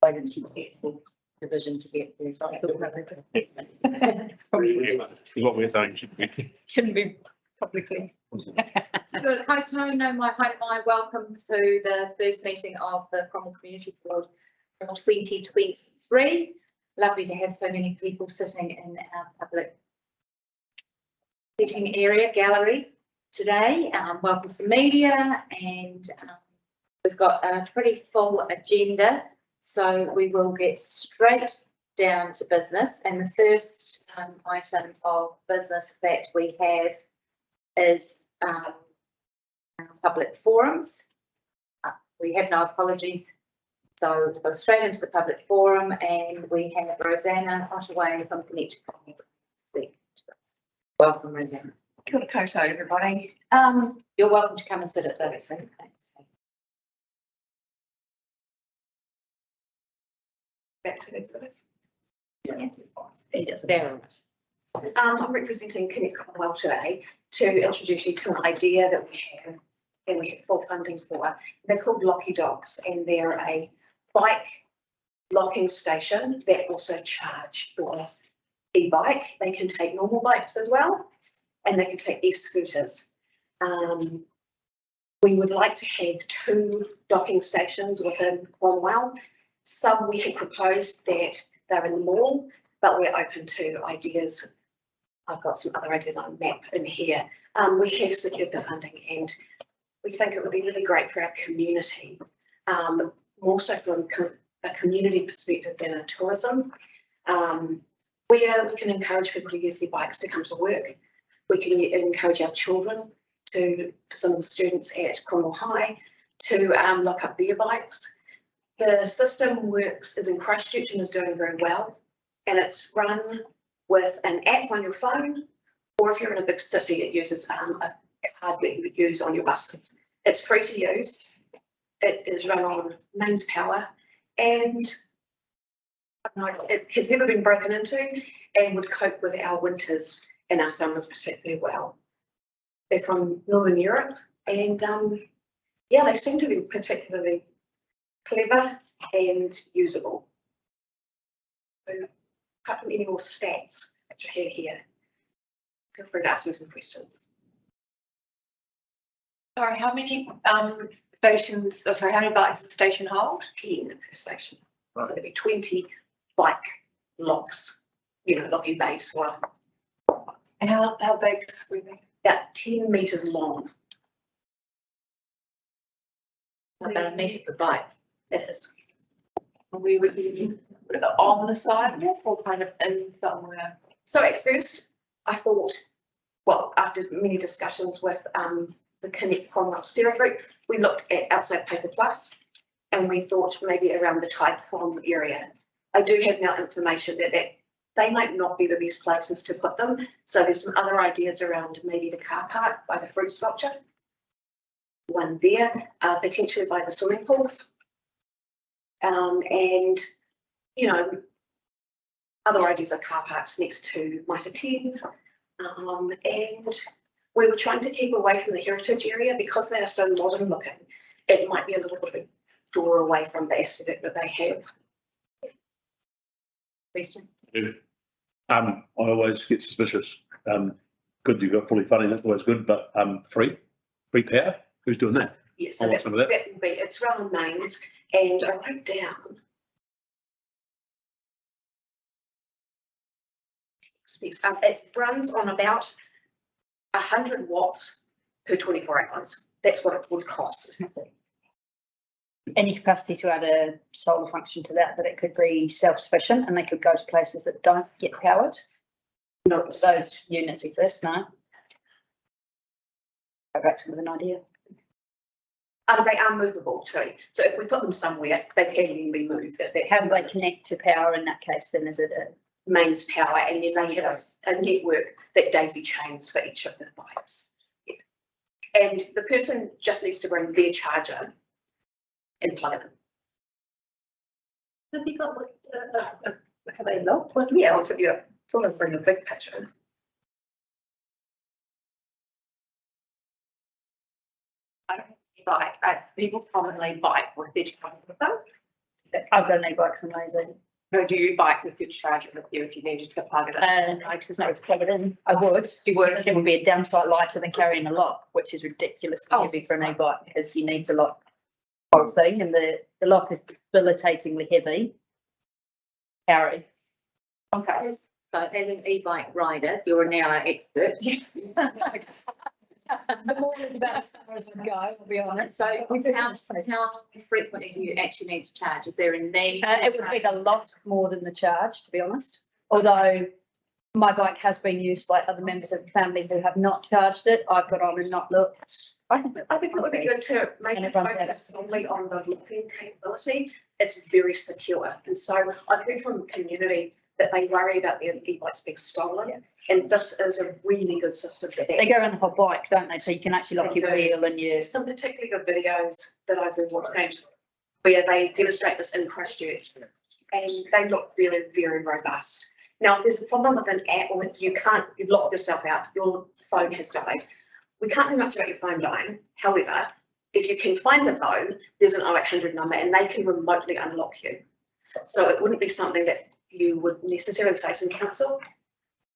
wait until technical division to get there. So I thought What we're doing shouldn't be publicly. Good. Koutou, no mai haere mai. Welcome to the first meeting of the Cromwell Community Board for 2023. Lovely to have so many people sitting in our public sitting area gallery today. Welcome to the media, and we've got a pretty full agenda, so we will get straight down to business. And the first item of business that we have is public forums. We have no apologies, so we'll go straight into the public forum, and we have Rosanna Ottaway from Connect speak to us. Welcome, Rosanna. Kia ora koutou, everybody. You're welcome to come and sit at those. Thanks. Back to exhibits. Yeah. There. I'm representing Connect Cromwell today to introduce you to an idea that we have and we have full funding for. They're called Locky Dogs, and they're a bike locking station that also charge for e-bike. They can take normal bikes as well, and they can take e-scooters. We would like to have 2 docking stations within Cromwell. Some we had proposed that they're in the mall, but we're open to ideas. I've got some other ideas on map in here. We have secured the funding, and we think it would be really great for our community, more so from a community perspective than a tourism. Where we can encourage people to use their bikes to come to work. We can encourage our children for some of the students at Cromwell High to lock up their bikes. The system is in Christchurch and is doing very well, and it's run with an app on your phone, or if you're in a big city, it uses a card that you would use on your buses. It's free to use. It is run on mains power, and it has never been broken into and would cope with our winters and our summers particularly well. They're from Northern Europe, and yeah, they seem to be particularly clever and usable. So, apart from any more stats that you have here, feel free to ask me some questions. Sorry, how many stations, how many bikes does the station hold? 10 per station. So there'll be 20 bike locks, locking bays for And how big is it? about 10 metres long. About a metre per bike. It is. We would be on the sidewalk or kind of in somewhere. So at first I thought, well, after many discussions with the Connect Cromwell steering group, we looked at outside Paper Plus, and we thought maybe around the Tide Pond area. I do have now information that they might not be the best places to put them. So there's some other ideas around maybe the car park by the fruit sculpture. One there, potentially by the swimming pools. And, other ideas are car parks next to Mitre 10. And we were trying to keep away from the heritage area because they are so modern looking. It might be a little bit of a draw away from the aesthetic that they have. Question? I always get suspicious. Good, you've got fully funding, that's always good, but free power, who's doing that? Yes, so that will be, it's run on mains, and I wrote down it runs on about 100 watts per 24 hours. That's what it would cost. Any capacity to add a solar function to that it could be self-sufficient and they could go to places that don't get powered? No, those units exist now. Go back to with an idea. They are movable too. So if we put them somewhere, they can then be moved. How do they connect to power in that case? Then is it a mains power, and then they have a network that daisy chains for each of the bikes. Yeah. And the person just needs to bring their charger and plug it in. Have you got have they locked? Well, yeah, I'll put you up. Sort of bring a big picture. People commonly bike with their charger with them. I've got an e-bike's amazing. No, do you bike with your charger with you if you needed to plug it in? No, because no, to plug it in, I would. You would? It would be a damn sight lighter than carrying a lock, which is ridiculously Oh, heavy for an e-bike because you need a lock whole thing, and the lock is debilitatingly heavy. Carry. Okay. So as an e-bike rider, you're now an expert. The more is about as far as I go, I'll be honest. So how frequently do you actually need to charge? Is there a need? It would be a lot more than the charge, to be honest. Although my bike has been used by other members of the family who have not charged it. I've got on and not looked. I think it would be good to maybe And it runs focus solely on the locking capability. It's very secure. And so I've heard from the community that they worry about their e-bikes being stolen. And this is a really good system for They that. go around the whole bike, don't they? So you can actually lock your wheel and your. There's some particularly good videos that I've been watching where they demonstrate this in Christchurch, and they look really, very robust. Now, if there's a problem with an app or with you've locked yourself out, your phone has died. We can't do much about your phone dying. However, if you can find the phone, there's an 0800 number and they can remotely unlock you. So it wouldn't be something that you would necessarily face in council,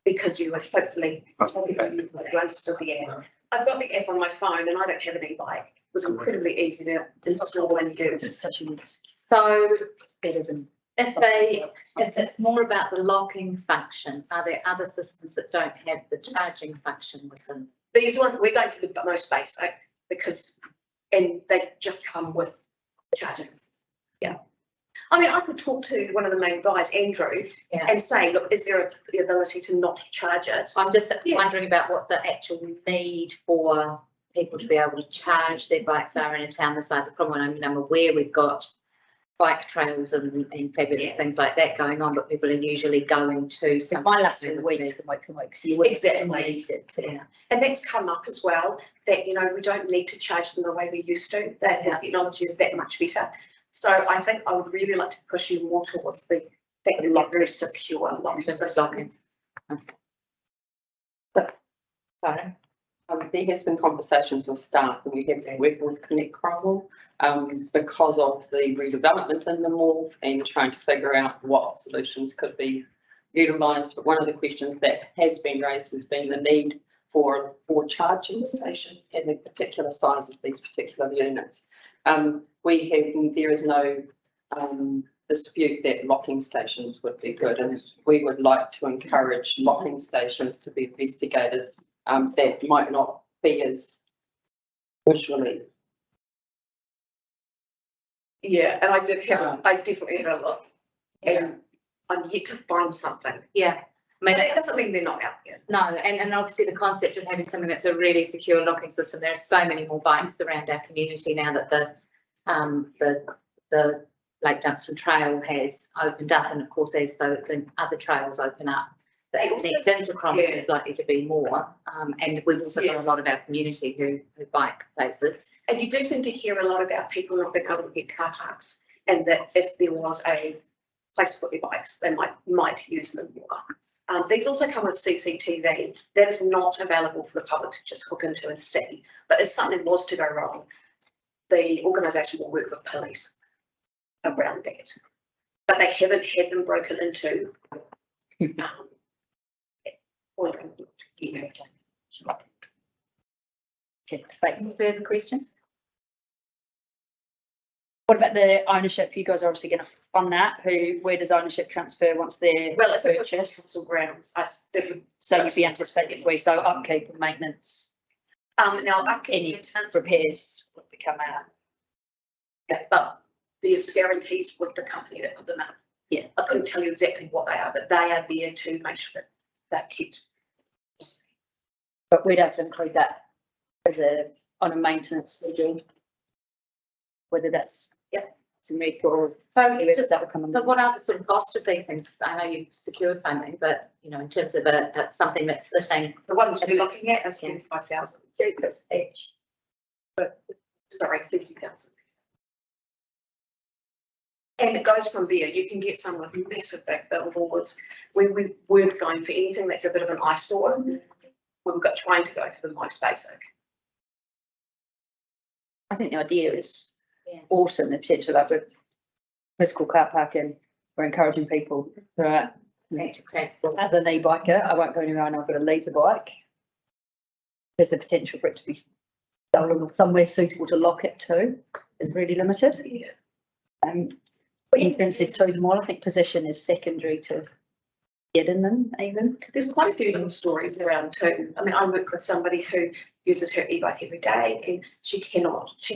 because you would hopefully you understood the app. I've got the app on my phone and I don't have an e-bike. It was incredibly easy to install and do. It's such a risk. So It's better than. if it's more about the locking function, are there other systems that don't have the charging function within? These ones, we're going for the most basic and they just come with charging. Yeah. I mean, I could talk to one of the main guys, Andrew, Yeah. and say, look, is there the ability to not charge it? I'm just wondering about what the actual need for people to be able to charge their bikes are in a town the size of Cromwell. I mean, I'm aware we've got bike trails and fabulous things like that going on, but people are usually going to some. Mine lasts for weeks and weeks and weeks. You wouldn't Exactly. need it to. Yeah. And that's come up as well, that, we don't need to charge them the way we used to, that the technology is that much better. So I think I would really like to push you more towards the fact that they're very secure locking system. Sorry. There has been conversations with staff, and we have been working with Connect Cromwell because of the redevelopment in the mall and trying to figure out what solutions could be utilised. But one of the questions that has been raised has been the need for charging stations and the particular size of these particular units. There is no dispute that locking stations would be good, and we would like to encourage locking stations to be investigated that might not be as visually. Yeah, and I definitely had a look. And I'm yet to find something. Yeah. I But mean, that doesn't mean they're not out there. no, and obviously the concept of having something that's a really secure locking system. There are so many more bikes around our community now that the Lake Dunstan Trail has opened up, and of course as the other trails open up, that connect into Cromwell is likely to be more. And we've also got a lot of our community who bike places. And you do seem to hear a lot about people not being able to get car parks, and that if there was a place to put their bikes, they might use them more. These also come with CCTV. That is not available for the public to just hook into and see. But if something was to go wrong, the organisation will work with police around that. But they haven't had them broken into. Any further questions? What about the ownership? You guys are obviously going to fund that. Where does ownership transfer once they're Well, if it was purchased? council grounds, So you'd be anticipating we so upkeep and maintenance, now any maintenance, repairs would become out. yeah, but there's guarantees with the company that put them up. Yeah. I couldn't tell you exactly what they are, but they are there to make sure that kept. But we'd have to include that on a maintenance schedule. Whether that's some week or So that will come on. So what are the sort of cost of these things? I know you've secured funding, but in terms of something that's sitting. The ones we're looking at is 45,000 each. But sorry, 30,000. And it goes from there. You can get some with massive back billboards. We weren't going for anything that's a bit of an eyesore. We've got trying to go for the most basic. I think the idea is awesome, the potential of it. physical car parking. We're encouraging people to, Electric transport. as an e-biker, I won't go anywhere and I'm going to leave the bike. There's the potential for it to be stolen or somewhere suitable to lock it to is really limited. Entrances to them all, I think possession is secondary to getting them even. There's quite a few little stories around too. I mean, I work with somebody who uses her e-bike every day and she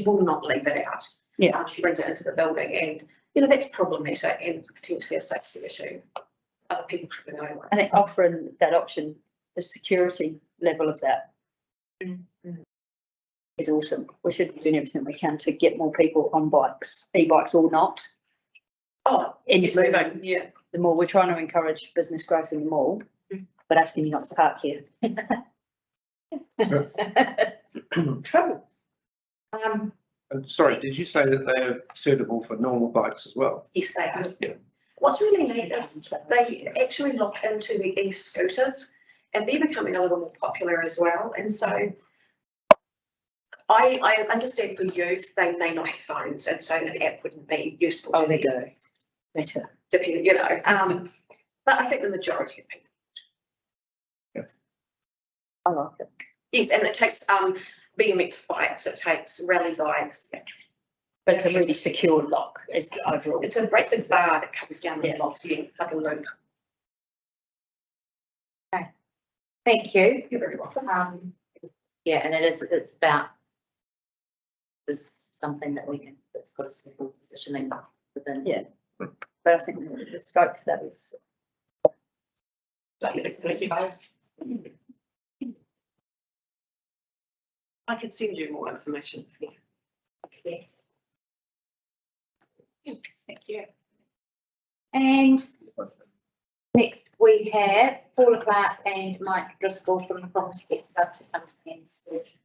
will not leave it out. Yeah. She brings it into the building and, you know, that's problematic and potentially a safety issue. Other people tripping over. I think offering that option, the security level of that is awesome. We should be doing everything we can to get more people on bikes, e-bikes or not. Oh, Into moving, yeah. the mall. We're trying to encourage business growth in the mall, but asking you not to park here. True. And sorry, did you say that they're suitable for normal bikes as well? Yes, they are. Yeah. What's really neat is they actually look into the e-scooters and they're becoming a little more popular as well. And so I understand for youth, they may not have phones and so an app wouldn't be useful to them. do. Better. Depending, you know, but I think the majority of people. I like it. Yes, and it takes BMX bikes, it takes rally bikes. But it's a really secure lock is the overall. It's a great big bar that comes down the Yeah. blocks, yeah, like a loop. Thank you. You're very welcome. Yeah, and it's about, there's something that we can, that's got a simple positioning within. Yeah. But I think the scope for that is. I can send you more information. Yes. Thank you. And next we have Paula Clark and Mike Driscoll from the Cromwell Sports Club to come and speak.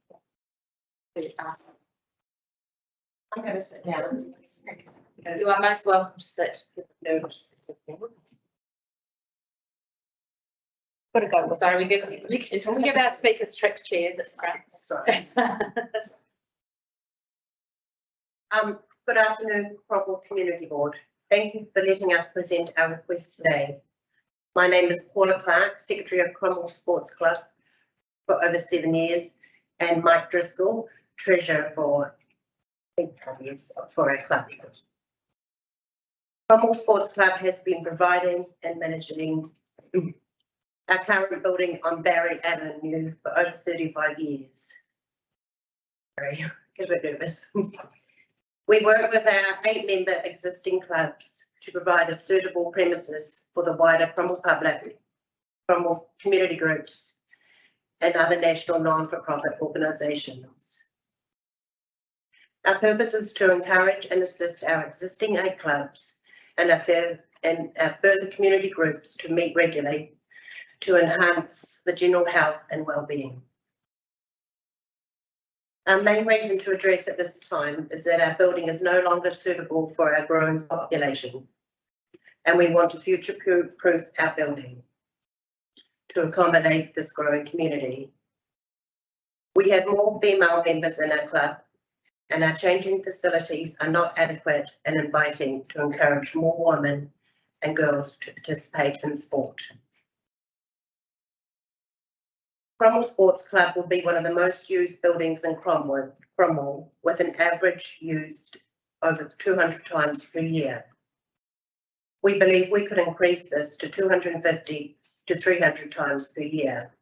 I'm going to sit down. You are most welcome to sit. Gotta go. Sorry, we give out speakers trick chairs at the front. Sorry. Good afternoon, Cromwell Community Board. Thank you for letting us present our request today. My name is Paula Clark, Secretary of Cromwell Sports Club for over 7 years, and Mike Driscoll, Treasurer for 5 years for our club. Cromwell Sports Club has been providing and managing our current building on Barry Avenue for over 35 years. Sorry, get a bit nervous. We work with our 8-member existing clubs to provide a suitable premises for the wider Cromwell public, Cromwell community groups and other national non-for-profit organisations. Our purpose is to encourage and assist our existing 8 clubs and our further community groups to meet regularly to enhance the general health and well-being. Our main reason to address at this time is that our building is no longer suitable for our growing population, and we want to future-proof our building to accommodate this growing community. We have more female members in our club, and our changing facilities are not adequate and inviting to encourage more women and girls to participate in sport. Cromwell Sports Club will be one of the most used buildings in Cromwell, with an average used over 200 times per year. We believe we could increase this to 250 to 300 times per year.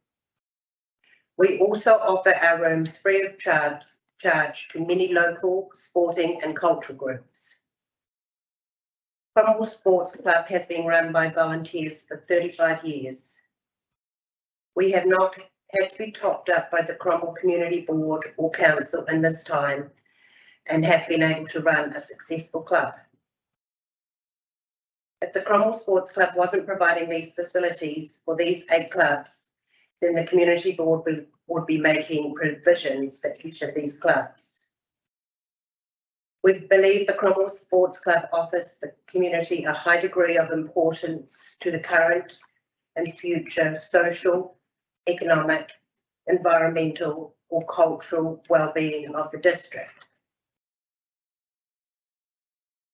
We also offer our rooms free of charge to many local sporting and cultural groups. Cromwell Sports Club has been run by volunteers for 35 years. We have not had to be topped up by the Cromwell Community Board or Council in this time and have been able to run a successful club. If the Cromwell Sports Club wasn't providing these facilities for these 8 clubs, then the Community Board would be making provisions for each of these clubs. We believe the Cromwell Sports Club offers the community a high degree of importance to the current and future social, economic, environmental or cultural well-being of the district.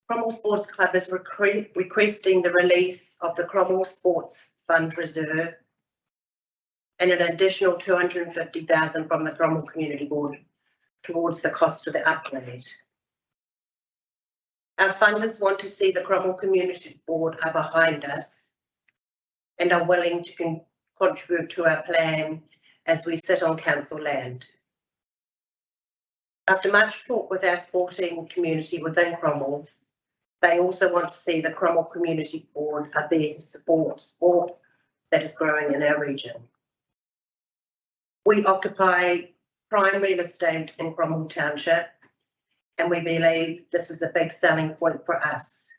Cromwell Sports Club is requesting the release of the Cromwell Sports Fund Reserve and an additional 250,000 from the Cromwell Community Board towards the cost of the upgrade. Our funders want to see the Cromwell Community Board are behind us and are willing to contribute to our plan as we sit on council land. After much talk with our sporting community within Cromwell, they also want to see the Cromwell Community Board are there to support sport that is growing in our region. We occupy prime real estate in Cromwell Township, and we believe this is a big selling point for us.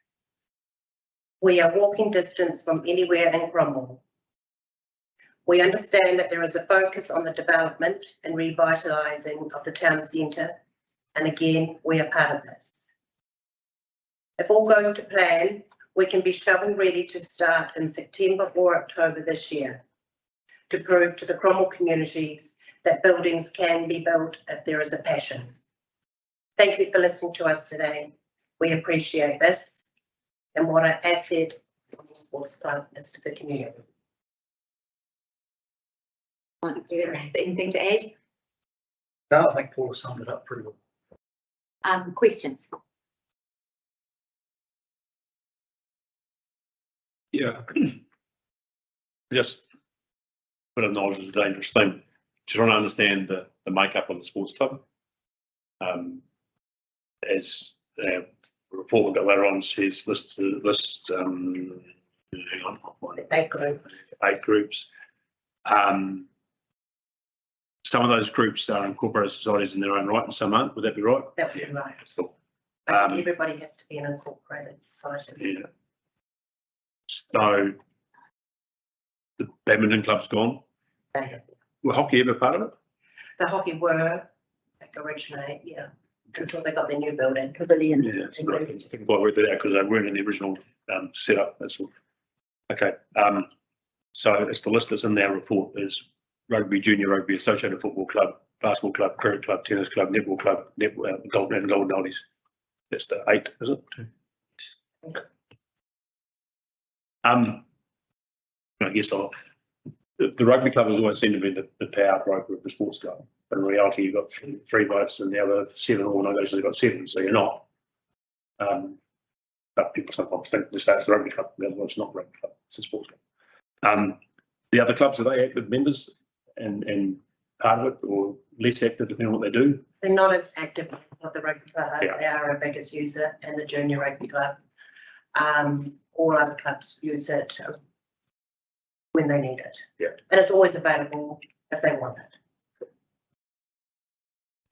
We are walking distance from anywhere in Cromwell. We understand that there is a focus on the development and revitalising of the town centre, and again, we are part of this. If all goes to plan, we can be shovel ready to start in September or October this year to prove to the Cromwell communities that buildings can be built if there is a passion. Thank you for listening to us today. We appreciate this and what an asset Cromwell Sports Club is to the community. Do you have anything to add? No, I think Paula summed it up pretty well. Questions? Yeah. Just a bit of knowledge is a dangerous thing. Just trying to understand the makeup of the sports club. As the report that later on says list hang on, 8 groups. 8 groups. Some of those groups are incorporated societies in their own right and some aren't. Would that be right? That would be right. Cool. Everybody has to be an incorporated society. Yeah. So the badminton club's gone. Were hockey ever part of it? The hockey were, like originally, yeah, until they got their new building. Pavilion. Yeah, I couldn't quite work that out because they weren't in the original setup. That's all. Okay. So it's the list that's in our report is rugby, junior rugby, associated football club, basketball club, cricket club, tennis club, netball club, golden oldies. That's the 8, is it? Okay. I guess the rugby club has always seemed to be the power broker of the sports club. But in reality, you've got three votes and the other 7 organisations have got 7, so you're not. But people sometimes think this is the rugby club, the other one's not the rugby club, it's a sports club. The other clubs, are they active members and part of it or less active depending on what they do? They're not as active as the rugby club. Yeah. They are our biggest user and the junior rugby club. All other clubs use it when they need it. Yeah. And it's always available if they want it.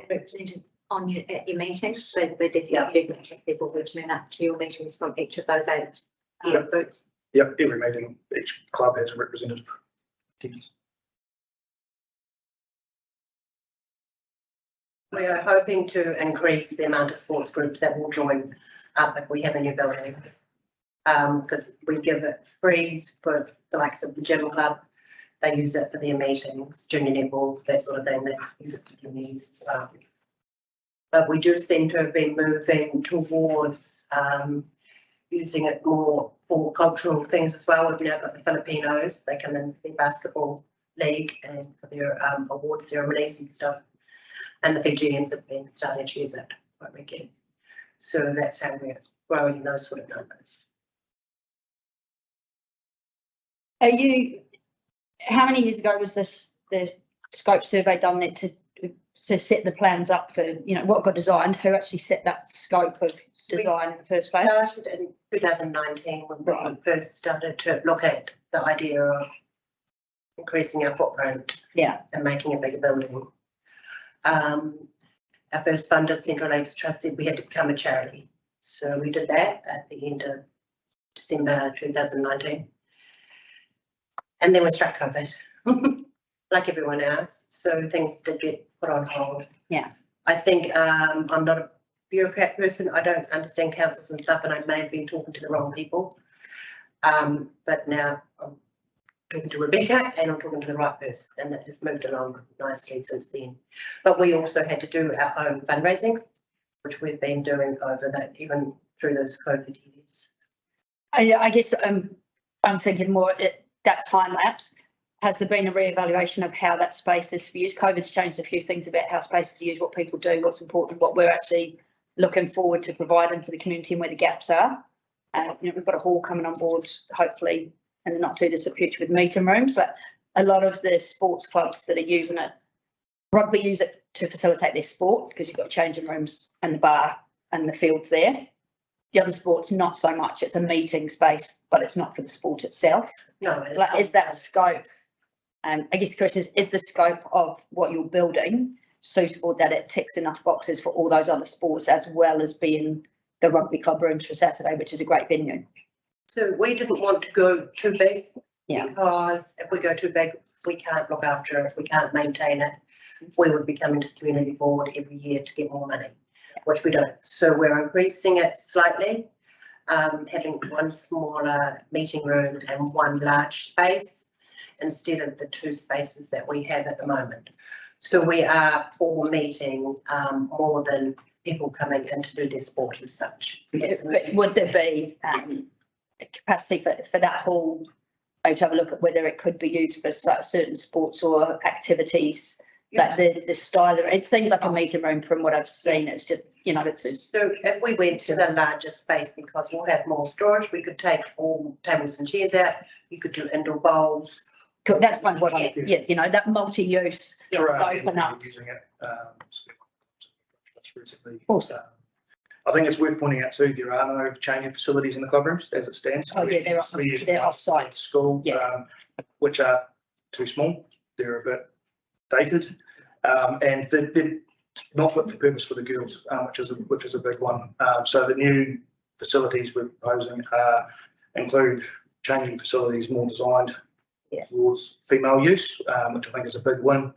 Represented on your, at your meetings, so we're definitely looking at people who turn up to your meetings from each of those 8 groups. Yep, every meeting, each club has a representative. We are hoping to increase the amount of sports groups that will join up if we have a new building. Because we give it free for the likes of the gym club. They use it for their meetings, junior netball, that sort of thing. They use it for their needs as well. But we do seem to have been moving towards using it more for cultural things as well. We've now got the Filipinos, they come in their basketball league and for their award ceremonies and stuff. And the Fijians have been starting to use it quite regularly. So that's how we're growing in those sort of numbers. How many years ago was the scope survey done that to set the plans up for, what got designed? Who actually set that scope of design in the first place? Started in 2019 when we first started to look at the idea of increasing our footprint. Yeah. And making a bigger building. Our first funder, Central Lakes Trust, said we had to become a charity. So we did that at the end of December 2019. And then we struck COVID, like everyone else. So things did get put on hold. Yeah. I think I'm not a bureaucrat person. I don't understand councils and stuff, and I may have been talking to the wrong people. But now I'm talking to Rebecca and I'm talking to the right person, and it has moved along nicely since then. But we also had to do our own fundraising, which we've been doing over that, even through those COVID years. I guess I'm thinking more that time lapse. Has there been a reevaluation of how that space is to be used? COVID's changed a few things about how space is used, what people do, what's important, what we're actually looking forward to providing for the community and where the gaps are. We've got a hall coming on board, hopefully in the not too distant future with meeting rooms. But a lot of the sports clubs that are using it, rugby use it to facilitate their sports because you've got changing rooms and the bar and the fields there. The other sports, not so much. It's a meeting space, but it's not for the sport itself. No, it's Like, not. is that scope? I guess the question is the scope of what you're building suitable that it ticks enough boxes for all those other sports as well as being the rugby club rooms for Saturday, which is a great venue. So we didn't want to go too big. Yeah. Because if we go too big, we can't look after it, if we can't maintain it, we would be coming to the community board every year to get more money, which we don't. So we're increasing it slightly, having one smaller meeting room and one large space instead of the two spaces that we have at the moment. So we are for meeting more than people coming in to do their sport and such. But would there be capacity for that hall? To have a look at whether it could be used for certain sports or activities. That the style, it seems like a meeting room from what I've seen. It's just, it's So if we went to the larger space, because we'll have more storage, we could take all tables and chairs out, you could do indoor bowls. cool. That's one what I, that multi-use. Open up. Using it, recently. Awesome. I think it's worth pointing out too, there are no changing facilities in the clubrooms as it stands. Oh yeah, they're off-site. School, Yeah. Which are too small. They're a bit dated, and they're not fit for purpose for the girls, which is a big one. So the new facilities we're proposing include changing facilities more designed towards female use, which I think is a big win.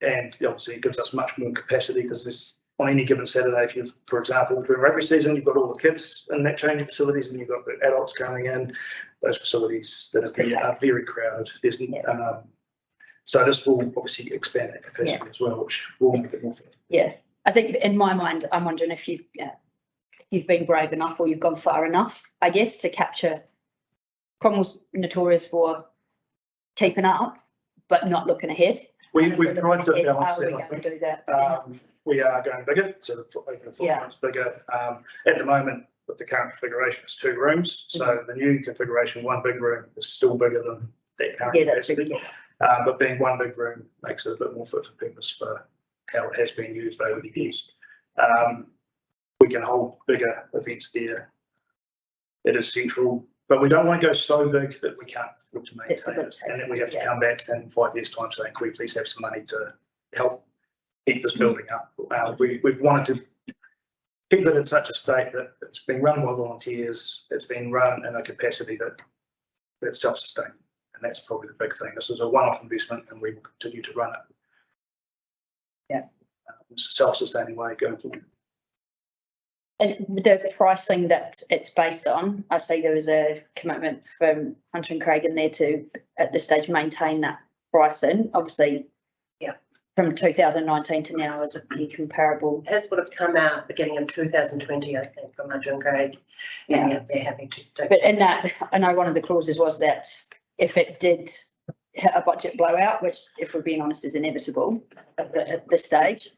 And obviously it gives us much more capacity because this on any given Saturday, if you've, for example, during rugby season, you've got all the kids in that changing facilities and you've got the adults coming in, those facilities that are very crowded. There's, so this will obviously expand that capacity as well, which will make it more fair. Yeah, I think in my mind, I'm wondering if you've been brave enough or you've gone far enough, I guess, to capture. Cromwell's notorious for keeping up, but not looking ahead. We've tried to balance How are we that, I going think. to do that? We are going bigger, so the footprint's bigger. At the moment, with the current configuration, it's 2 rooms. So the new configuration, 1 big room, is still bigger than that current. Yeah, that's really good. But being 1 big room makes it a bit more fit for purpose for how it has been used over the years. We can hold bigger events there. It is central, but we don't want to go so big that we can't afford to maintain it, and then we have to come back in 5 years' time saying, "Can we please have some money to help keep this building up?" We've wanted to keep it in such a state that it's been run by volunteers, it's been run in a capacity that's self-sustaining, and that's probably the big thing. This is a one-off investment, and we will continue to run it. It's a self-sustaining way going forward. And the pricing that it's based on, I see there was a commitment from Hunter and Craig in there to, at this stage, maintain that pricing. Obviously, from 2019 to now is a pretty comparable. This would have come out beginning of 2020, I think, from Hunter and Craig, and they're happy to stick. But in that, I know one of the clauses was that if it did hit a budget blowout, which, if we're being honest, is inevitable at this stage,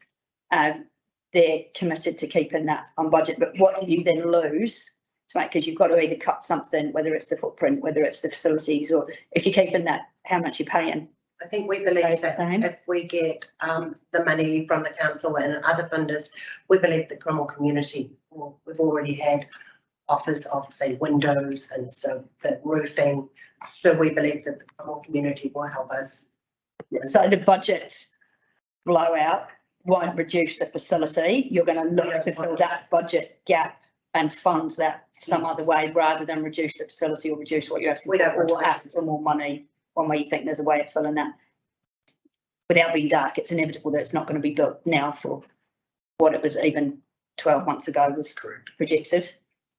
they're committed to keeping that on budget. But what do you then lose to make? Because you've got to either cut something, whether it's the footprint, whether it's the facilities, or if you're keeping that, how much you're paying. I think we believe So that if we get the money from the council and other funders, we believe the Cromwell community, we've already had offers of, say, windows and so the roofing. So we believe that the Cromwell community will help us. So the budget blowout won't reduce the facility. You're going to look to fill that budget gap and fund that some other way rather than reduce the facility or reduce what you're asking We don't want or to ask for more money. One way you think there's a way of filling that. Without being dark, it's inevitable that it's not going to be built now for what it was even 12 months ago was projected.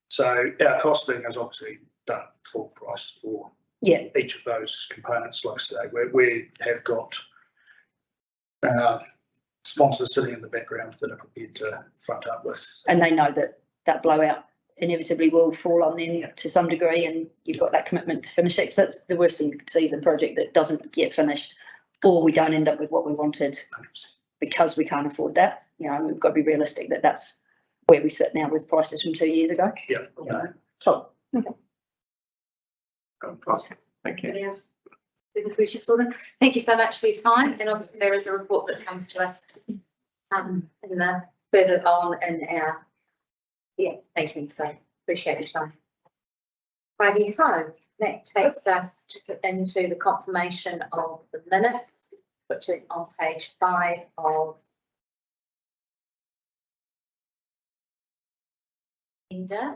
So our costing is obviously done full price for each of those components. Like I say, we have got sponsors sitting in the background that are prepared to front up with. And they know that that blowout inevitably will fall on them to some degree, and you've got that commitment to finish it. Because that's the worst thing you could see is a project that doesn't get finished, or we don't end up with what we wanted because we can't afford that. You know, we've got to be realistic that that's where we sit now with prices from 2 years ago. Yeah. You know, so. Thank you. Anybody else? Any questions for them? Thank you so much for your time, and obviously there is a report that comes to us in the further on in our meeting, so appreciate your time. 5, that takes us into the confirmation of the minutes, which is on page 5 of agenda.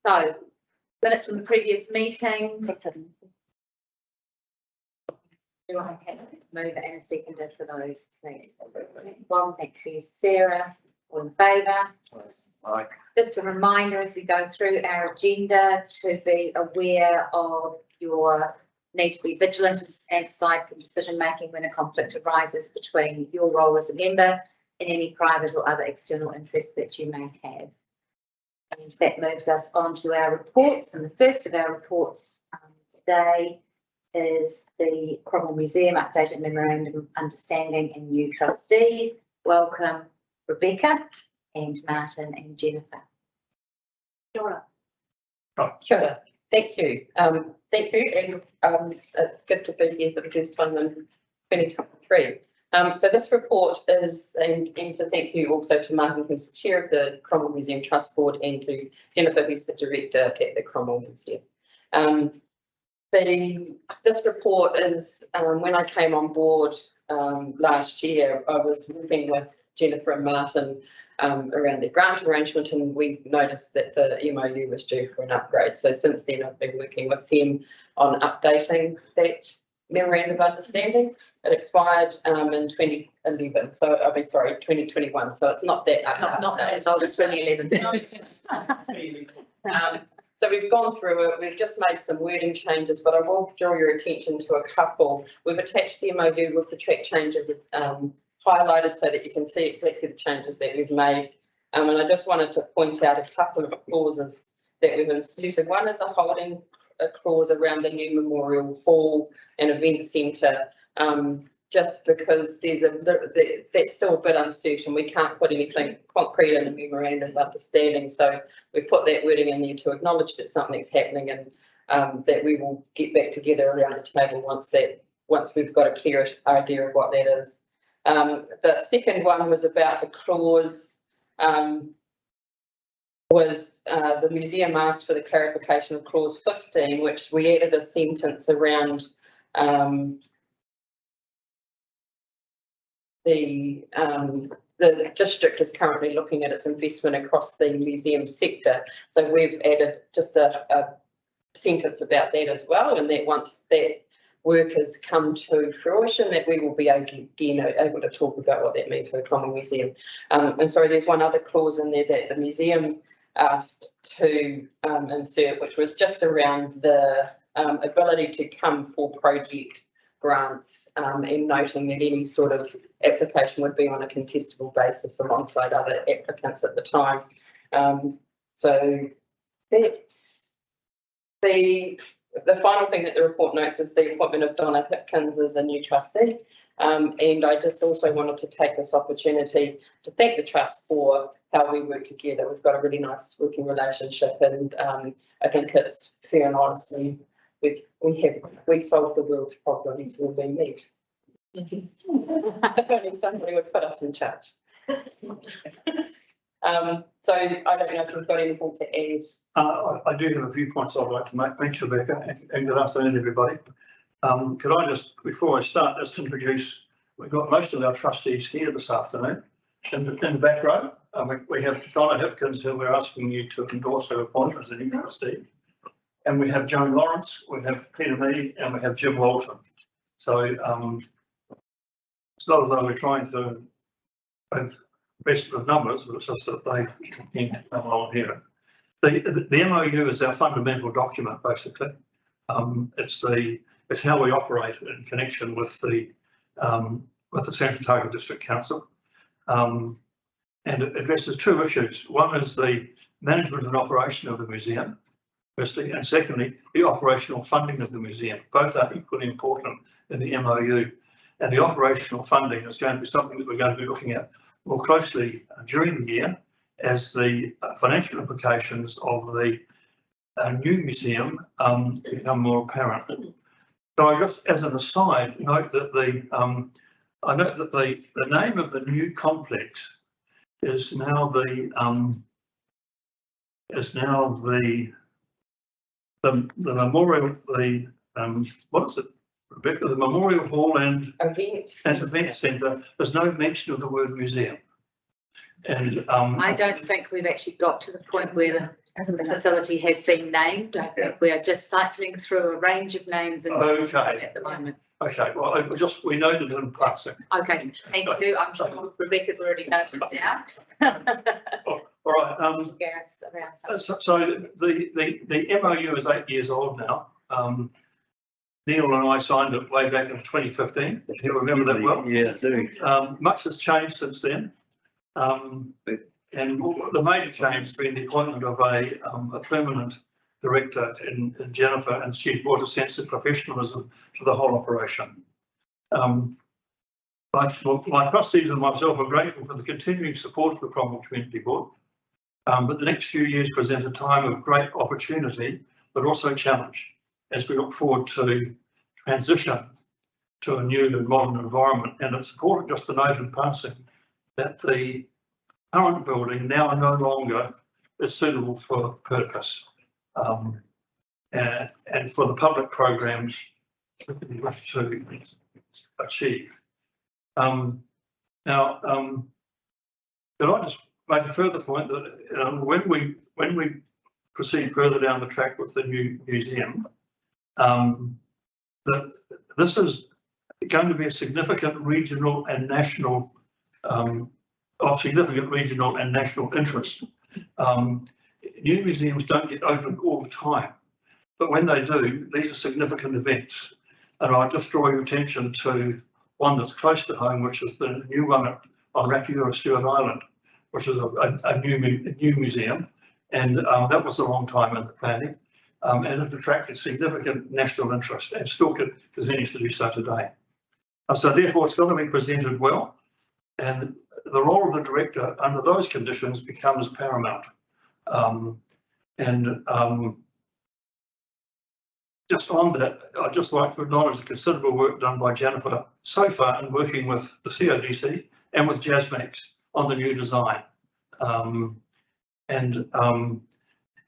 So, minutes from the previous meeting. Do I have a mover and a seconder for those things? One, thank you, Sarah. All in favour? Aye. Just a reminder as we go through our agenda to be aware of your need to be vigilant and stand aside from decision making when a conflict arises between your role as a member and any private or other external interests that you may have. And that moves us on to our reports. And the first of our reports today is the Cromwell Museum Updated Memorandum of Understanding and New Trustee. Welcome, Rebecca and Martin and Jennifer. Sure. Sure, thank you. Thank you, and it's good to be here for the first time in 2023. So this report is, and to thank you also to Martin, who's the chair of the Cromwell Museum Trust Board, and to Jennifer, who's the director at the Cromwell Museum. This report is, when I came on board last year, I was working with Jennifer and Martin around the grant arrangement, and we noticed that the MOU was due for an upgrade. So since then, I've been working with them on updating that memorandum of understanding. It expired in 2011, so I mean, sorry, 2021. So it's not that Not as old as 2011. So we've gone through it. We've just made some wording changes, but I will draw your attention to a couple. We've attached the MOU with the track changes highlighted so that you can see exactly the changes that we've made. And I just wanted to point out a couple of clauses that we've inserted. One is a holding clause around the new Memorial Hall and Event Centre, just because that's still a bit uncertain. We can't put anything concrete in the memorandum of understanding, so we've put that wording in there to acknowledge that something's happening, and that we will get back together around the table once we've got a clear idea of what that is. The second one was about the clause. The museum asked for the clarification of clause 15, which we added a sentence around the district is currently looking at its investment across the museum sector. So we've added just a sentence about that as well, and that once that work has come to fruition, that we will be able to talk about what that means for the Cromwell Museum. And sorry, there's one other clause in there that the museum asked to insert, which was just around the ability to come for project grants, and noting that any sort of application would be on a contestable basis alongside other applicants at the time. So that's the final thing that the report notes is the appointment of Donna Hipkins as a new trustee. And I just also wanted to take this opportunity to thank the trust for how we work together. We've got a really nice working relationship, and I think it's fair and honest, and we solve the world's problems when we meet. If only somebody would put us in charge. So I don't know if you've got anything to add. I do have a few points I'd like to make. Thanks, Rebecca, and good afternoon, everybody. Could I just, before I start, just introduce, we've got most of our trustees here this afternoon. In the back row, we have Donna Hipkins, who we're asking you to endorse her appointment as a new trustee. And we have Joan Lawrence, we have Peter Mead, and we have Jim Walton. So it's not as though we're trying to rest of the numbers, but it's just that they can come along here. The MOU is our fundamental document, basically. It's how we operate in connection with the Central Otago District Council. And it addresses two issues. One is the management and operation of the museum, firstly, and secondly, the operational funding of the museum. Both are equally important in the MOU. And the operational funding is going to be something that we're going to be looking at more closely during the year as the financial implications of the new museum become more apparent. So I just, as an aside, note that the name of the new complex is now the memorial, what is it, Rebecca? The Memorial Hall and Event Centre. There's no mention of the word museum. And I don't think we've actually got to the point where the facility has been named. I think we are just cycling through a range of names and at the moment. Okay, well, we noted it in passing. Okay, thank you. I'm sure Rebecca's already noted down. All right. So the MOU is 8 years old now. Neil and I signed it way back in 2015. If you remember that well. Yes, I do. Much has changed since then. And the major change has been the appointment of a permanent director in Jennifer, and she brought a sense of professionalism to the whole operation. But my trustees and myself are grateful for the continuing support of the Cromwell Community Board. But the next few years present a time of great opportunity, but also challenge, as we look forward to transition to a new and modern environment. And it's important just to note in passing that the current building now no longer is suitable for purpose and for the public programs that we wish to achieve. Now, could I just make a further point that when we proceed further down the track with the new museum, that this is going to be a significant regional and national interest. New museums don't get open all the time, but when they do, these are significant events. And I just draw your attention to one that's close to home, which is the new one on Rakiura Stewart Island, which is a new museum, and that was a long time in the planning, and it attracted significant national interest and still continues to do so today. So therefore, it's got to be presented well, and the role of the director under those conditions becomes paramount. Just on that, I'd just like to acknowledge the considerable work done by Jennifer so far in working with the CODC and with JASMAX on the new design.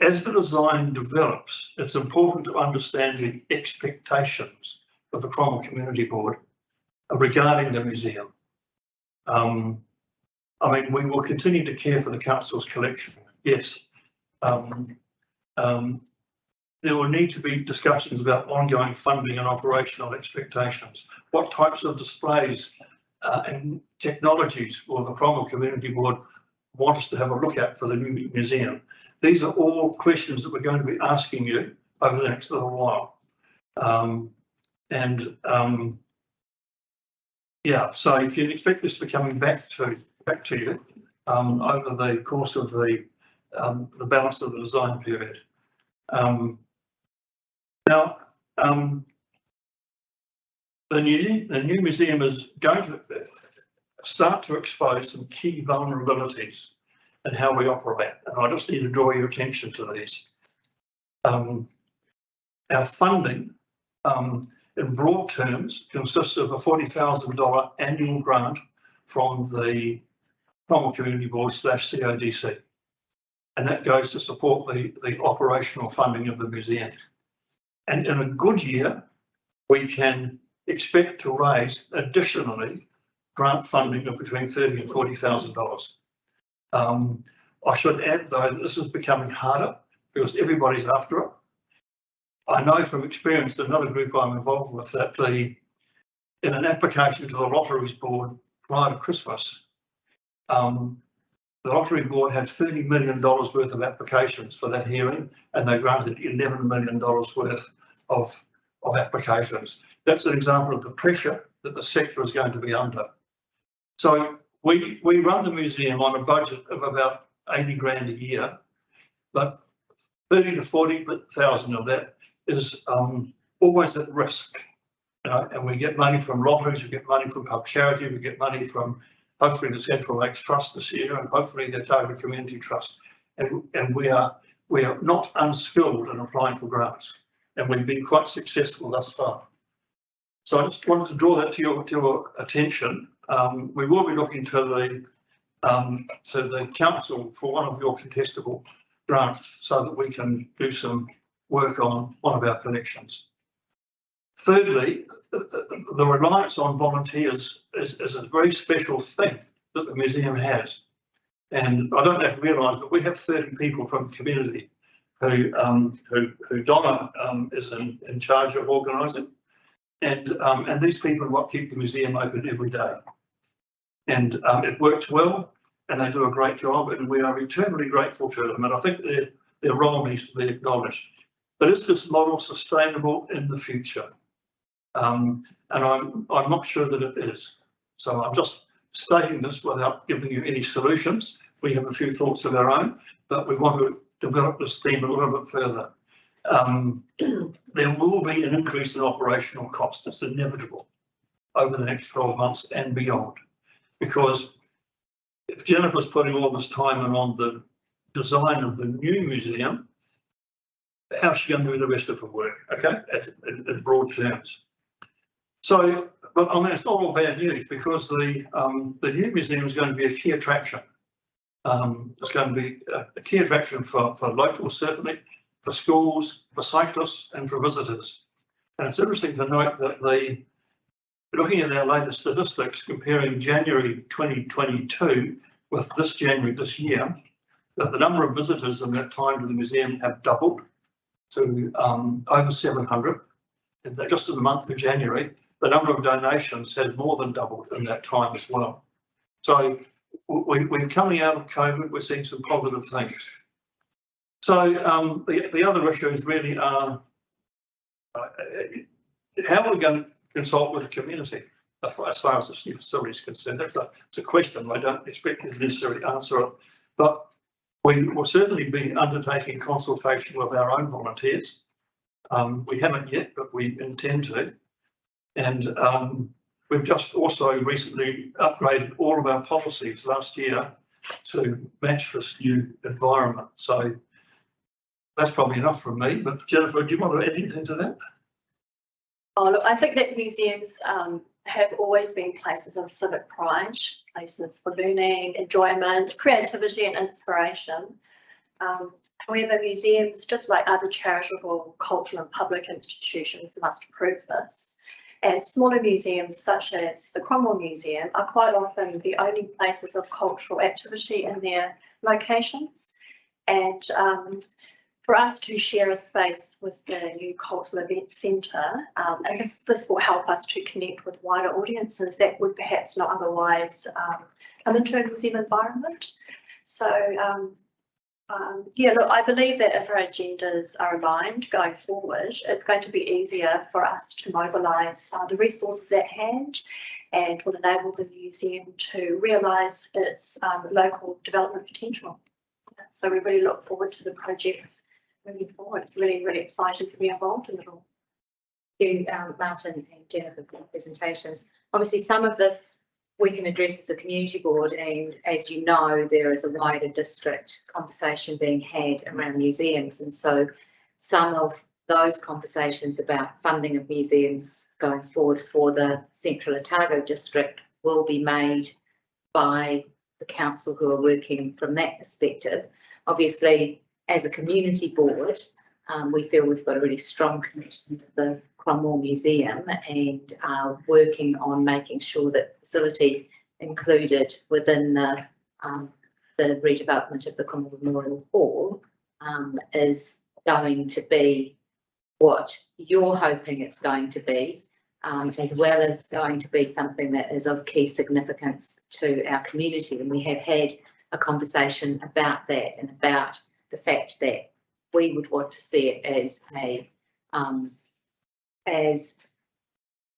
As the design develops, it's important to understand the expectations of the Cromwell Community Board regarding the museum. I mean, we will continue to care for the council's collection, yes. There will need to be discussions about ongoing funding and operational expectations. What types of displays and technologies will the Cromwell Community Board want us to have a look at for the new museum? These are all questions that we're going to be asking you over the next little while. Yeah, so you can expect this to be coming back to you over the course of the balance of the design period. Now, the new museum is going to start to expose some key vulnerabilities in how we operate, and I just need to draw your attention to these. Our funding, in broad terms, consists of a $40,000 annual grant from the Cromwell Community Board / CODC, and that goes to support the operational funding of the museum. And in a good year, we can expect to raise additionally grant funding of between $30,000 and $40,000. I should add, though, that this is becoming harder because everybody's after it. I know from experience that another group I'm involved with that in an application to the Lotteries Board prior to Christmas, the Lottery Board had $30 million worth of applications for that hearing, and they granted $11 million worth of applications. That's an example of the pressure that the sector is going to be under. So we run the museum on a budget of about 80 grand a year, but 30 to 40,000 of that is always at risk. And we get money from lotteries, we get money from pub charity, we get money from hopefully the Central Lakes Trust this year, and hopefully the Otago Community Trust. And we are not unskilled in applying for grants, and we've been quite successful thus far. So I just wanted to draw that to your attention. We will be looking to the council for one of your contestable grants so that we can do some work on one of our collections. Thirdly, the reliance on volunteers is a very special thing that the museum has. And I don't know if you realise, but we have 30 people from the community who Donna is in charge of organising. And these people are what keep the museum open every day. And it works well, and they do a great job, and we are eternally grateful to them. And I think their role needs to be acknowledged. But is this model sustainable in the future? And I'm not sure that it is. So I'm just stating this without giving you any solutions. We have a few thoughts of our own, but we want to develop this theme a little bit further. There will be an increase in operational costs. It's inevitable over the next 12 months and beyond, because if Jennifer's putting all this time in on the design of the new museum, how's she going to do the rest of her work? Okay, in broad terms. So, but I mean, it's not all bad news, because the new museum is going to be a key attraction. It's going to be a key attraction for locals, certainly, for schools, for cyclists, and for visitors. And it's interesting to note that looking at our latest statistics, comparing January 2022 with this January this year, that the number of visitors in that time to the museum have doubled to over 700. And just in the month of January, the number of donations has more than doubled in that time as well. So we're coming out of COVID, we're seeing some positive things. So the other issues really are how are we going to consult with the community as far as this new facility is concerned. It's a question. I don't expect you to necessarily answer it, but we will certainly be undertaking consultation with our own volunteers. We haven't yet, but we intend to. And we've just also recently upgraded all of our policies last year to match this new environment. So that's probably enough from me, but Jennifer, do you want to add anything to that? Oh, look, I think that museums have always been places of civic pride, places for learning, enjoyment, creativity and inspiration. However, museums, just like other charitable, cultural and public institutions, must prove this. And smaller museums such as the Cromwell Museum are quite often the only places of cultural activity in their locations. And for us to share a space with the new cultural event centre, this will help us to connect with wider audiences that would perhaps not otherwise come into a museum environment. So yeah, look, I believe that if our agendas are aligned going forward, it's going to be easier for us to mobilise the resources at hand, and will enable the museum to realise its local development potential. So we really look forward to the projects moving forward. It's really, really exciting to be involved in it all. Thank you, Martin and Jennifer, for the presentations. Obviously, some of this we can address as a community board, and as you know, there is a wider district conversation being had around museums, and so some of those conversations about funding of museums going forward for the Central Otago district will be made by the council who are working from that perspective. Obviously, as a community board, we feel we've got a really strong connection to the Cromwell Museum and are working on making sure that facilities included within the redevelopment of the Cromwell Memorial Hall is going to be what you're hoping it's going to be, as well as going to be something that is of key significance to our community. And we have had a conversation about that and about the fact that we would want to see it as an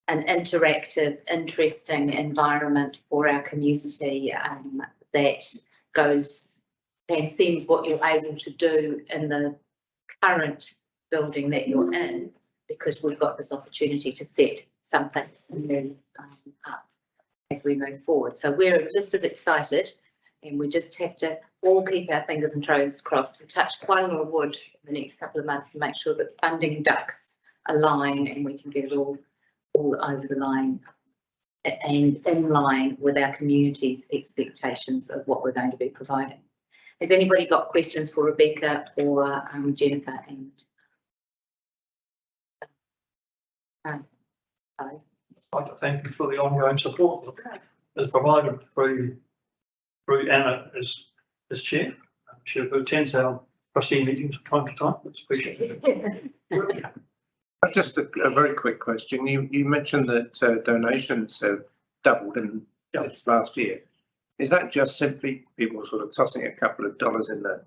interactive, interesting environment for our community that transcends what you're able to do in the current building that you're in, because we've got this opportunity to set something new up as we move forward. So we're just as excited, and we just have to all keep our fingers and toes crossed and touch quite a lot of wood in the next couple of months and make sure that funding ducks align and we can get it all over the line and in line with our community's expectations of what we're going to be providing. Has anybody got questions for Rebecca or Jennifer? And I'd like to thank you for the ongoing support that's provided through Anna as chair. She attends our trustee meetings from time to time. It's appreciated. Just a very quick question. You mentioned that donations have doubled in this last year. Is that just simply people sort of tossing a couple of dollars in a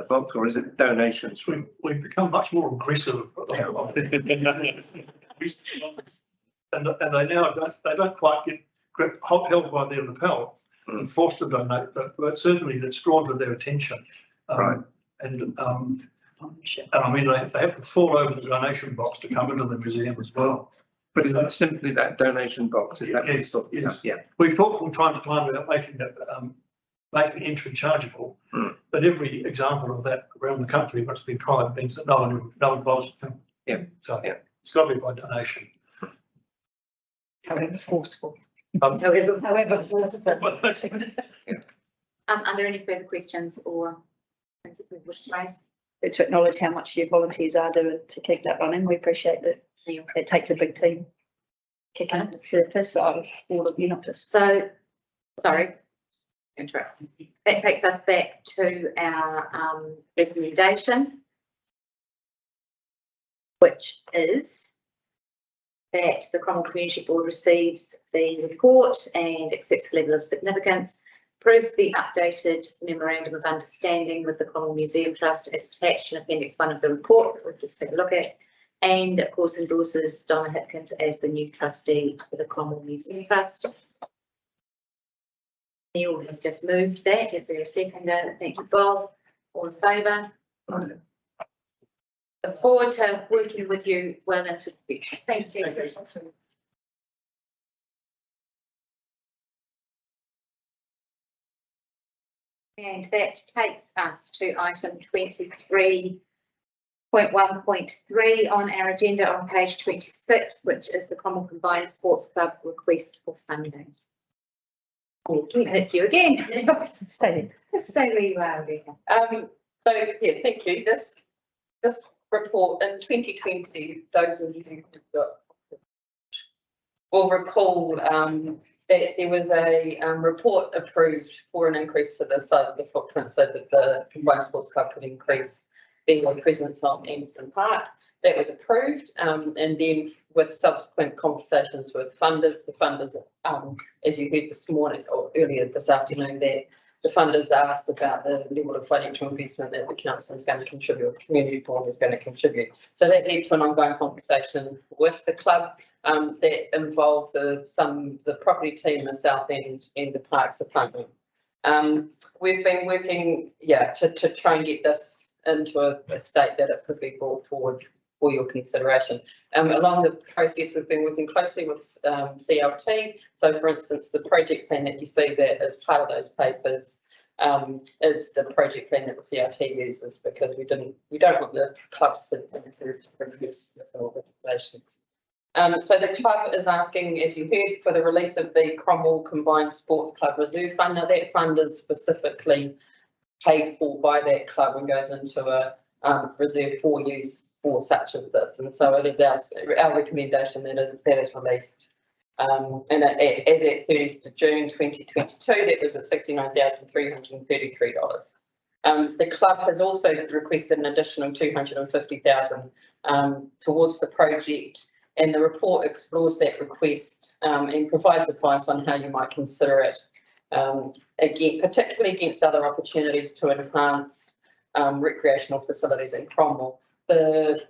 box, or is it donations from? We've become much more aggressive. And they now don't quite get held by their lapel and forced to donate, but certainly that's drawn to their attention. Right. And I mean, they have to fall over the donation box to come into the museum as well. But is that simply that donation box? Is that Yes, yes. Yeah. We've talked from time to time about making entry chargeable, but every example of that around the country that's been tried means that no one bothers to come. Yeah. So it's got to be by donation. However forceful. however forceful. Are there any further questions or things that we wish to raise? To acknowledge how much your volunteers are doing to keep that running. We appreciate that. It takes a big team kicking up the surface of all of you, not just. So, sorry, interrupt. That takes us back to our recommendation, which is that the Cromwell Community Board receives the report and accepts the level of significance, approves the updated memorandum of understanding with the Cromwell Museum Trust as attached in Appendix 1 of the report, which we'll just take a look at, and of course endorses Donna Hipkins as the new trustee for the Cromwell Museum Trust. Neil has just moved that. Is there a seconder? Thank you, Bob. All in favour? Look forward to working with you well into the future. Thank you. And that takes us to item 23.1.3 on our agenda on page 26, which is the Cromwell Combined Sports Club request for funding. And it's you again. Stay where you are, Rebecca. So yeah, thank you. This report in 2020, those of you who will recall that there was a report approved for an increase to the size of the footprint so that the Combined Sports Club could increase their presence on Anderson Park. That was approved, and then with subsequent conversations with funders, the funders, as you heard this morning or earlier this afternoon, that the funders asked about the level of financial investment that the council is going to contribute, the community board is going to contribute. So that led to an ongoing conversation with the club that involved the property team, the South End, and the Parks Department. We've been working, to try and get this into a state that it could be brought forward for your consideration. Along the process, we've been working closely with CLT. So, for instance, the project plan that you see there as part of those papers is the project plan that the CLT uses, because we don't want the clubs to be through different organisations. So the club is asking, as you heard, for the release of the Cromwell Combined Sports Club Reserve Fund. Now that fund is specifically paid for by that club and goes into a reserve for use for such as this. And so it is our recommendation that is released. And as at 30th of June 2022, that was at $69,333. The club has also requested an additional $250,000 towards the project And the report explores that request and provides advice on how you might consider it, again, particularly against other opportunities to enhance recreational facilities in Cromwell. The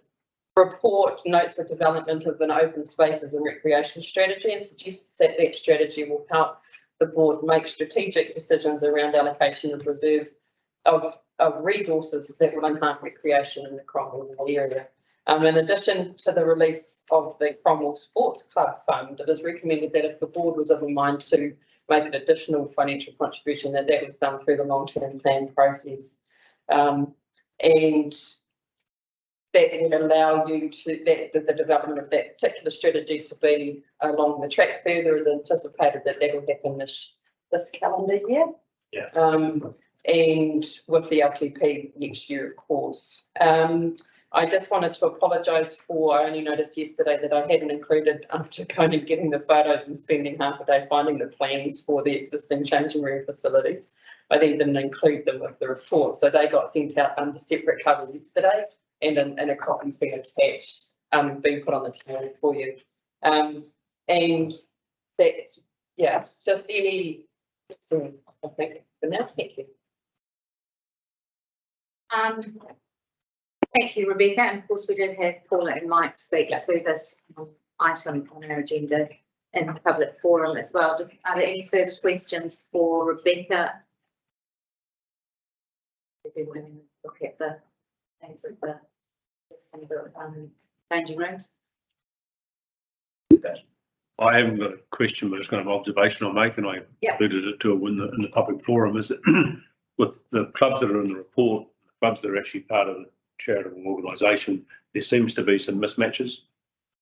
report notes the development of an open spaces and recreation strategy and suggests that that strategy will help the board make strategic decisions around allocation of reserve of resources that will enhance recreation in the Cromwell area. In addition to the release of the Cromwell Sports Club Fund, it is recommended that if the board was of a mind to make an additional financial contribution, that was done through the long-term plan process. And that would allow you to, the development of that particular strategy to be along the track further as anticipated that will happen this calendar year. Yeah. And with the LTP next year, of course. I just wanted to apologise for, I only noticed yesterday that I hadn't included, after going and getting the photos and spending half a day finding the plans for the existing changing room facilities. I then didn't include them with the report, so they got sent out under separate cover yesterday, and a copy's been attached, being put on the table for you. And that's, yeah, it's just any, I think, for now, thank you. Thank you, Rebecca. And of course, we did have Paula and Mike speak to this item on our agenda in the public forum as well. Are there any further questions for Rebecca? Everyone look at the things of the changing rooms. I haven't got a question, but it's kind of observation I'll make, and I included it too in the public forum, is that with the clubs that are in the report, the clubs that are actually part of the charitable organisation, there seems to be some mismatches.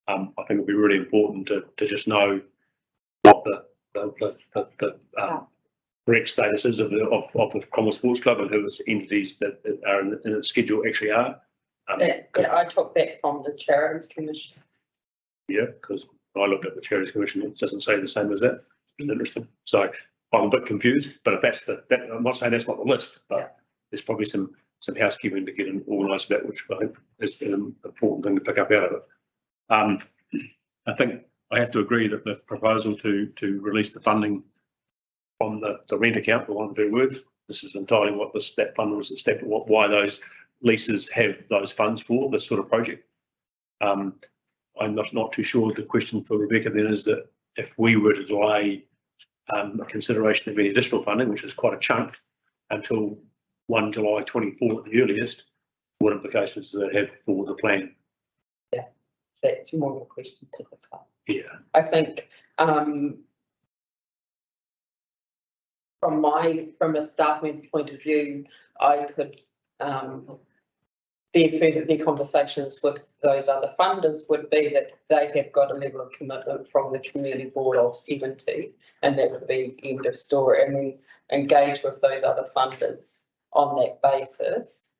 I think it'd be really important to just know what the correct status is of the Cromwell Sports Club and who its entities that are in its schedule actually are. I took that from the Charities Commission. Yeah, because I looked at the Charities Commission, it doesn't say the same as that. It's been interesting. So I'm a bit confused, but if that's I'm not saying that's not the list, but there's probably some housekeeping to get organised for that, which I think is an important thing to pick up out of it. I think I have to agree that the proposal to release the funding from the rent account, for one of their words, this is entirely what that fund was, why those leases have those funds for this sort of project. I'm not too sure. The question for Rebecca then is that if we were to delay a consideration of any additional funding, which is quite a chunk, until 1 July 24 at the earliest, what implications does that have for the plan? Yeah, that's more of a question to the club. Yeah, I think from a staff member point of view, I could their conversations with those other funders would be that they have got a level of commitment from the community board of 70, and that would be end of story. And then engage with those other funders on that basis,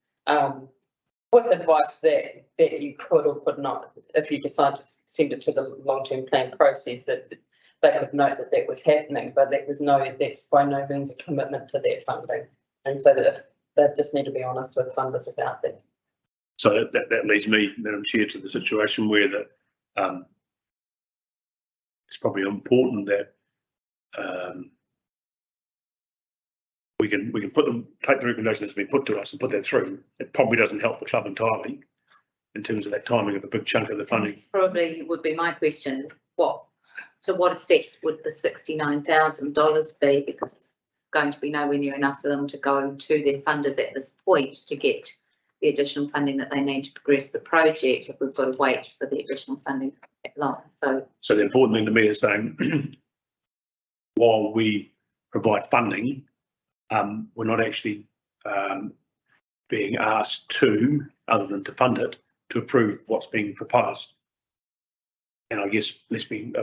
with advice that you could or could not, if you decide to send it to the long-term plan process, that they could note that was happening, but that's by no means a commitment to their funding. And so that they just need to be honest with funders about that. So that leads me, Madam Chair, to the situation where it's probably important that we can take the recommendations that's been put to us and put that through. It probably doesn't help the club entirely in terms of that timing of a big chunk of the funding. That's probably would be my question. To what effect would the $69,000 be? Because it's going to be nowhere near enough for them to go to their funders at this point to get the additional funding that they need to progress the project, if we've got to wait for the additional funding that long. So the important thing to me is saying, while we provide funding, we're not actually being asked to, other than to fund it, to approve what's being proposed. And I guess we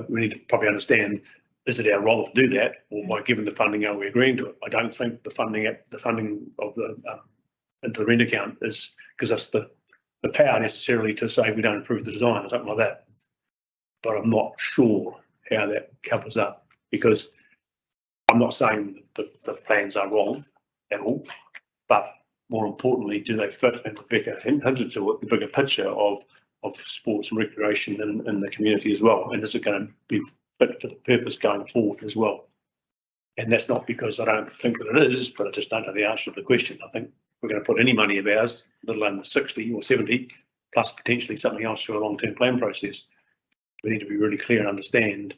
need to probably understand, is it our role to do that, or by giving the funding, are we agreeing to it? I don't think the funding of the into the rent account gives us the power necessarily to say we don't approve the design or something like that. But I'm not sure how that covers up, because I'm not saying that the plans are wrong at all, but more importantly, do they fit? And Rebecca hinted to it, the bigger picture of of sports and recreation in the community as well, and is it going to be fit for the purpose going forward as well? And that's not because I don't think that it is, but I just don't know the answer to the question. I think we're going to put any money of ours, let alone the 60 or 70, plus potentially something else through a long-term plan process. We need to be really clear and understand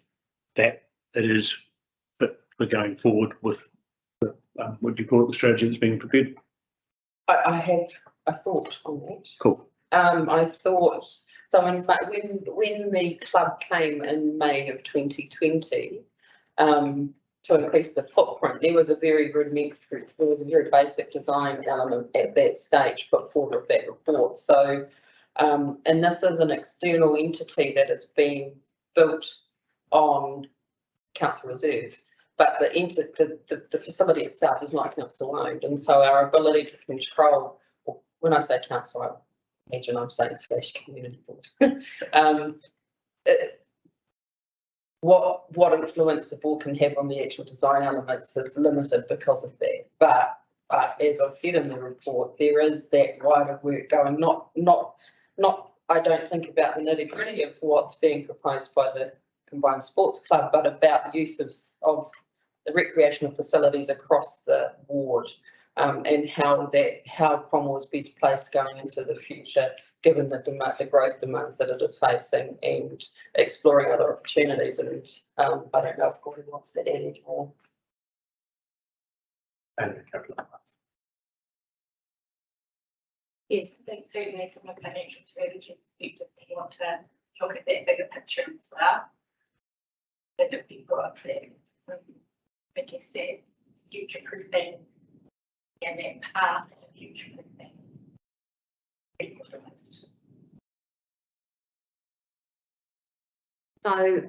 that it is fit for going forward with the, what do you call it, the strategy that's being prepared. I have a thought on that. Cool. I thought, so when the club came in May of 2020, to increase the footprint, there was a very rudimentary, there was a very basic design element at that stage put forward of that report. So, and this is an external entity that is being built on council reserve, but the facility itself is not council owned, and so our ability to control, when I say council, I imagine I'm saying station community board. What influence the board can have on the actual design elements is limited because of that. But as I've said in the report, there is that wider work going. Not. I don't think about the nitty gritty of what's being proposed by the combined sports club, but about the use of the recreational facilities across the ward, and how Cromwell is best placed going into the future, given the growth demands that it is facing, and exploring other opportunities. And I don't know if Gordon wants to add any more. Yes, I think certainly from a financial strategy perspective, we want to look at that bigger picture as well. That if we've got that, I guess that future proofing and that path to future proofing. So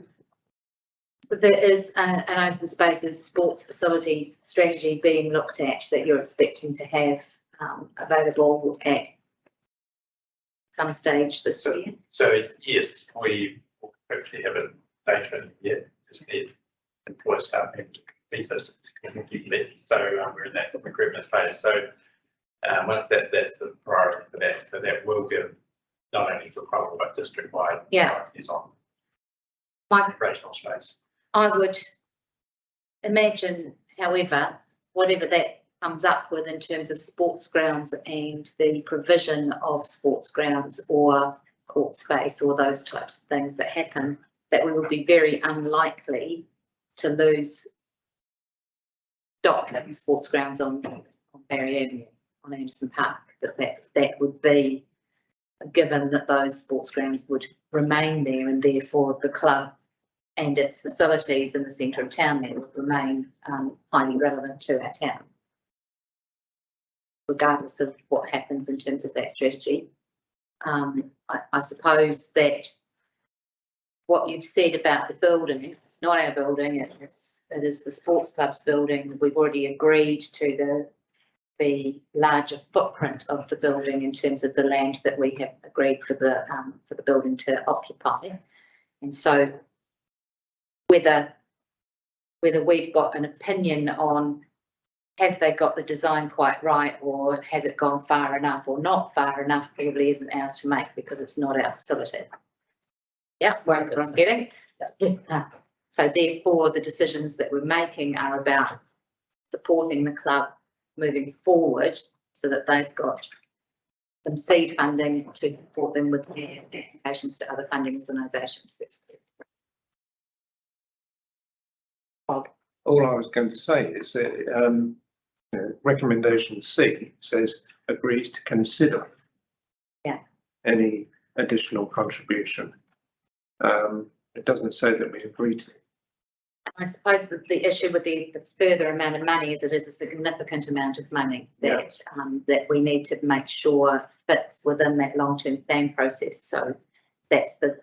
there is an open spaces sports facilities strategy being looked at that you're expecting to have available at some stage this year. So yes, we will hopefully have it later in the year. Just need employees starting to complete those left. So we're in that recruitment phase. So once that's the priority for that. So that will give not only for Cromwell but district-wide priorities on operational space. I would imagine, however, whatever that comes up with in terms of sports grounds and the provision of sports grounds or court space or those types of things that happen, that we will be very unlikely to lose stock having sports grounds on Barry Avenue, on Anderson Park, that would be given that those sports grounds would remain there, and therefore the club and its facilities in the centre of town there would remain highly relevant to our town, regardless of what happens in terms of that strategy. I suppose that what you've said about the building, it's not our building, it is the sports club's building. We've already agreed to the larger footprint of the building in terms of the land that we have agreed for the building to occupy. And so whether we've got an opinion on have they got the design quite right, or has it gone far enough or not far enough, probably isn't ours to make because it's not our facility. Yeah, what I'm getting. So therefore the decisions that we're making are about supporting the club moving forward so that they've got some seed funding to support them with their applications to other funding organisations. All I was going to say is that recommendation C says agrees to consider any additional contribution. It doesn't say that we agree to. I suppose that the issue with the further amount of money is it is a significant amount of money that that we need to make sure fits within that long-term plan process. So that's the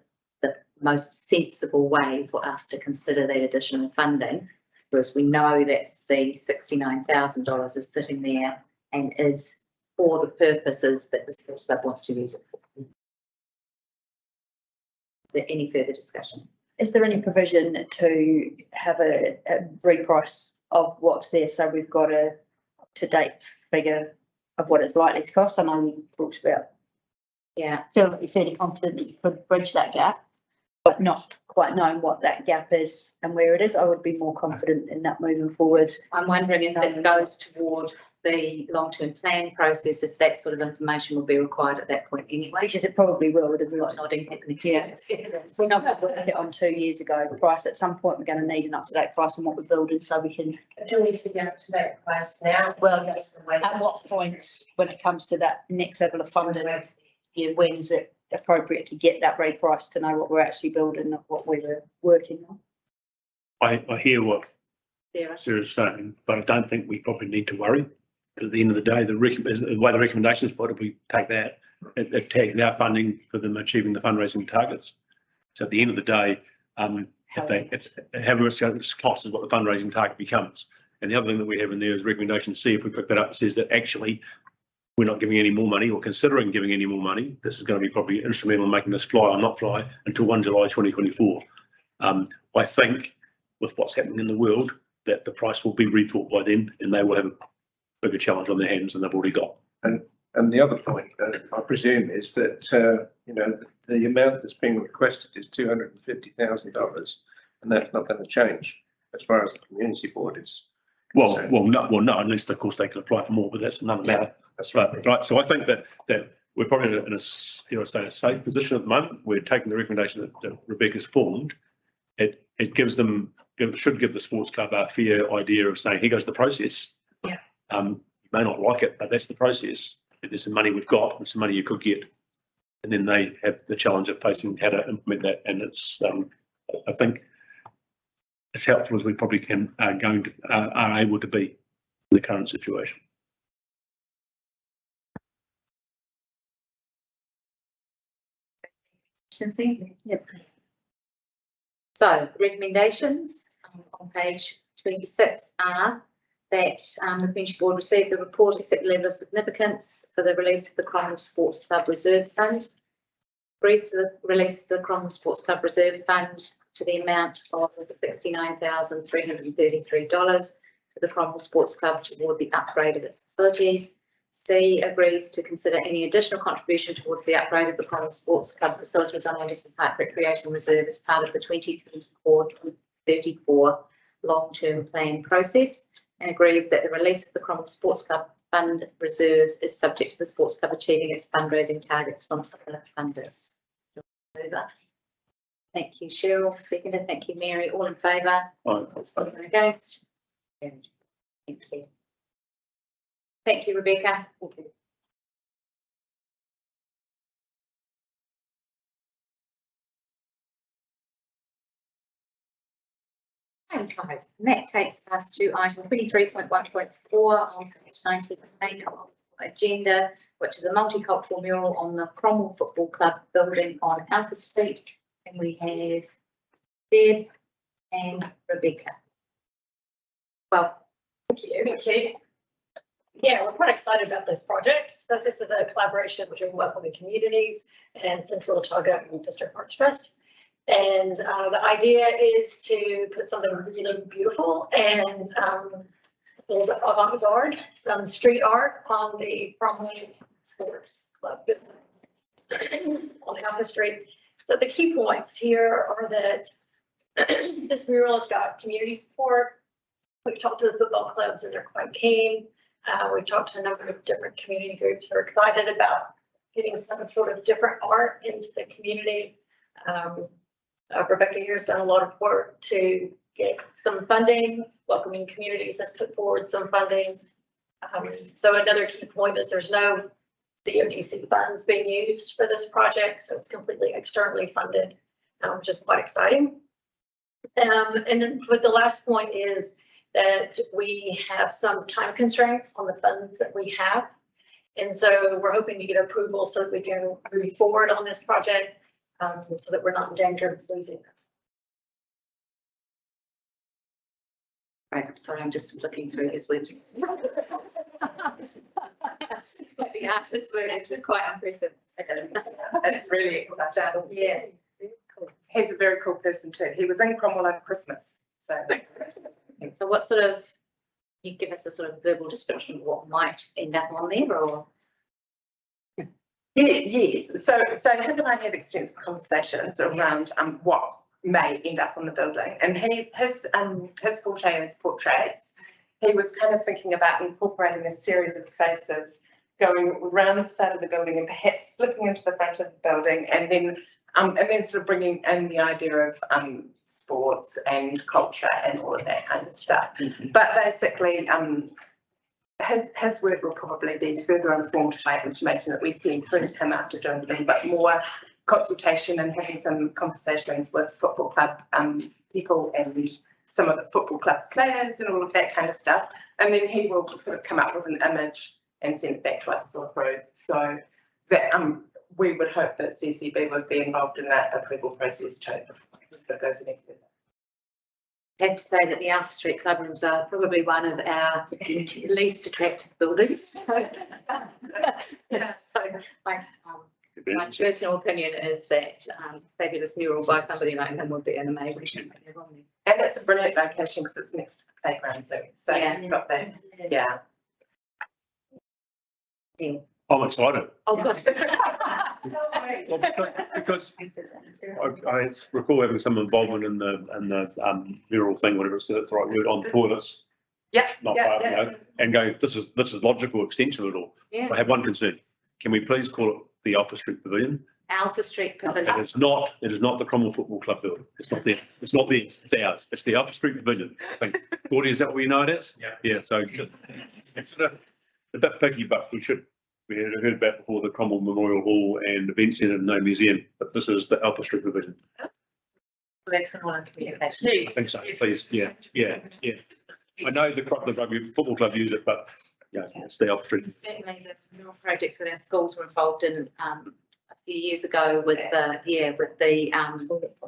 most sensible way for us to consider that additional funding, whereas we know that the $69,000 is sitting there and is for the purposes that the sports club wants to use it for. Is there any further discussion? Is there any provision to have a reprice of what's there? So we've got a to-date figure of what it's likely to cost. I know we talked about Yeah, feel fairly confident that you could bridge that gap, but not quite knowing what that gap is and where it is. I would be more confident in that moving forward. I'm wondering if it goes toward the long-term plan process, if that sort of information will be required at that point anyway. Because it probably will, with Not nodding happening. Yeah. We're not going to work it on 2 years ago price. At some point, we're going to need an up-to-date price on what we're building so we can. Do we need to get up to that price now? Well, That's the way. At what point, when it comes to that next level of funding, yeah, when is it appropriate to get that reprice to know what we're actually building, not what we're working on? I hear what Sarah? Sarah's saying, but I don't think we probably need to worry. Because at the end of the day, the way the recommendations put, if we take that, it tags our funding for them achieving the fundraising targets. So at the end of the day, however it's cost is what the fundraising target becomes. And the other thing that we have in there is recommendation C, if we pick that up, says that actually we're not giving any more money or considering giving any more money. This is going to be probably instrumental in making this fly or not fly until 1 July 2024. I think with what's happening in the world, that the price will be rethought by then and they will have a bigger challenge on their hands than they've already got. And the other point, I presume, is that, the amount that's being requested is $250,000, and that's not going to change as far as the community board is. Well, no, unless of course they can apply for more, but that's another matter. That's Right. So I think that we're probably in a a safe position at the moment. We're taking the recommendation that Rebecca's formed. It should give the sports club a fair idea of saying, here goes the process. Yeah. You may not like it, but that's the process. There's some money we've got, there's some money you could get. And then they have the challenge of facing how to implement that. And it's, I think, as helpful as we probably are able to be in the current situation. Yep. So the recommendations on page 26 are that the Community Board receive the report, accept the level of significance for the release of the Cromwell Sports Club Reserve Fund, agrees to the release of the Cromwell Sports Club Reserve Fund to the amount of $69,333 for the Cromwell Sports Club toward the upgrade of its facilities. C, agrees to consider any additional contribution towards the upgrade of the Cromwell Sports Club facilities on Anderson Park Recreation Reserve as part of the 2024-34 long-term plan process, and agrees that the release of the Cromwell Sports Club fund reserves is subject to the sports club achieving its fundraising targets from other funders. Over. Thank you, Cheryl. Seconded. Thank you, Mary. All in favour? Those against? Thank you. Thank you, Rebecca. Okay. Okay, and that takes us to item 23.1.4 on page 98 of the agenda, which is a multicultural mural on the Cromwell Football Club building on Alpha Street. And we have Deb and Rebecca. Well, Thank you. Thank you. Yeah, we're quite excited about this project. So this is a collaboration between Welcoming Communities and Central Otago District Arts Trust. And the idea is to put something really beautiful and a little bit avant-garde, some street art on the Cromwell Sports Club on Alpha Street. So the key points here are that this mural has got community support. We've talked to the football clubs and they're quite keen. We've talked to a number of different community groups who are excited about getting some sort of different art into the community. Rebecca here has done a lot of work to get some funding. Welcoming Communities has put forward some funding. So another key point is there's no CODC funds being used for this project, so it's completely externally funded, which is quite exciting. And then with the last point is that we have some time constraints on the funds that we have. And so we're hoping to get approval so that we can move forward on this project so that we're not in danger of losing this. right, I'm sorry, I'm just looking through his website. The artist's work, which is quite impressive. It's really exciting. Yeah. He's a very cool person too. He was in Cromwell over Christmas, so. So what sort of, can you give us a sort of verbal description of what might end up on there, or? Yes, so him and I have extensive conversations around what may end up on the building, and his forte is portraits. He was kind of thinking about incorporating a series of faces going around the side of the building and perhaps slipping into the front of the building, and then sort of bringing in the idea of sports and culture and all of that kind of stuff. But basically, his work will probably be further informed by information that we send through to him after doing a little bit more consultation and having some conversations with football club people and some of the football club players and all of that kind of stuff. And then he will sort of come up with an image and send it back to us for approval. So that we would hope that CCB would be involved in that approval process too, if it goes any further. I have to say that the Alpha Street Club rooms are probably one of our least attractive buildings. So my personal opinion is that fabulous mural by somebody like him would be an amazing. And it's a brilliant location because it's next to the playground too. So Yeah. you've got that, yeah. I'm excited. Oh, good. Because I recall having some involvement in the mural thing, whatever it's the right word, on the toilets. Yeah. Not far, you know, and going, this is logical extension of it all. Yeah. I have one concern. Can we please call it the Alpha Street Pavilion? Alpha Street And Pavilion. it is not the Cromwell Football Club building. It's not there. It's ours. It's the Alpha Street Pavilion. I think. Gordy, is that what you know it is? Yeah. Yeah, so it's a bit picky, but we had heard about before the Cromwell Memorial Hall and Event Centre and no museum, but this is the Alpha Street Pavilion. Excellent communication. I think so, please. Yeah. I know the rugby football club use it, but yeah, it's the Alpha Street. Certainly, there's mural projects that our schools were involved in a few years ago with the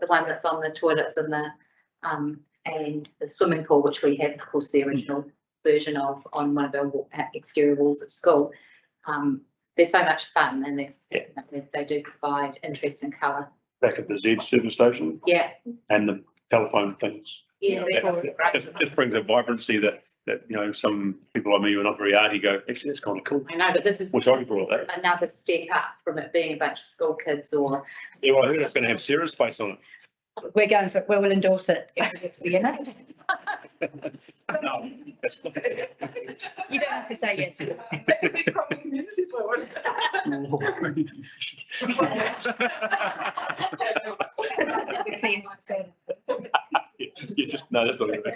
one that's on the toilets and the swimming pool, which we have, of course, the original version of on one of our exterior walls at school. They're so much fun, and they do provide interest and colour. Back at the Z service station. Yeah. And the telephone things. Yeah. It just brings a vibrancy that you know, some people like me who are not very arty go, actually that's kind of cool. I know, but this is Well, sorry for all that. another step up from it being a bunch of school kids or. Yeah, well, I heard it's going to have Sarah's face on it. We're going for it. We will endorse it if we get to be in it. No, that's not. You don't have to say yes. You just know that's all. Okay,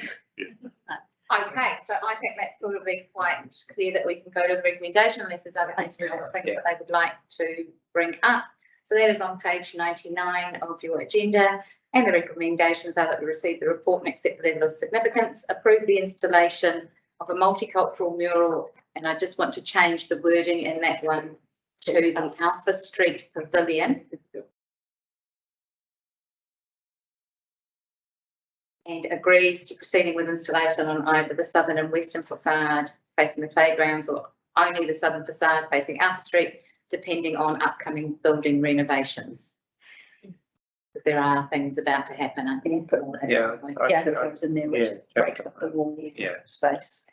so I think that's probably quite clear that we can go to the recommendation unless there's other things that they would like to bring up. So that is on page 99 of your agenda, and the recommendations are that we receive the report and accept the level of significance, approve the installation of a multicultural mural, and I just want to change the wording in that one to the Alpha Street Pavilion. And agrees to proceeding with installation on either the southern and western facade facing the playgrounds or only the southern facade facing Alpha Street, depending on upcoming building renovations. Because there are things about to happen, I think. Yeah. Yeah, that was in there, which breaks up the wall space.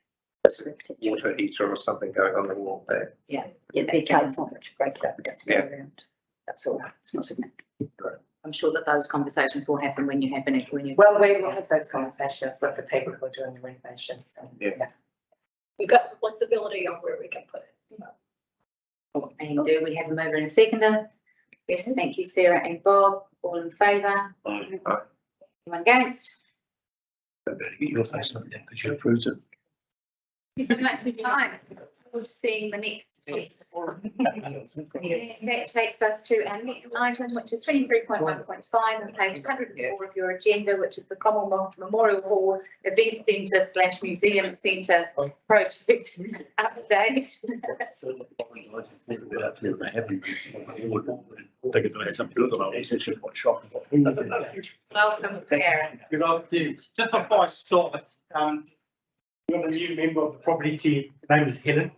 Water heater or something going on the wall there. Yeah, the cave on which breaks it up and go around. That's all right. It's not significant. I'm sure that those conversations will happen when you happen when you. Well, we will have those conversations with the people who are doing the renovations. We've got some flexibility on where we can put it, so. And do we have a mover and a seconder? Yes, thank you, Sarah and Bob. All in favour? Anyone against? Get your face on there because you approved it. Thank you so much for your time. We'll seeing the next. That takes us to our next item, which is 23.1.5 on page 104 of your agenda, which is the Cromwell Memorial Hall Event Centre / Museum Centre project update. Welcome, Karen. Good afternoon. Just before I start, we got a new member of the property team. Her name is Helen.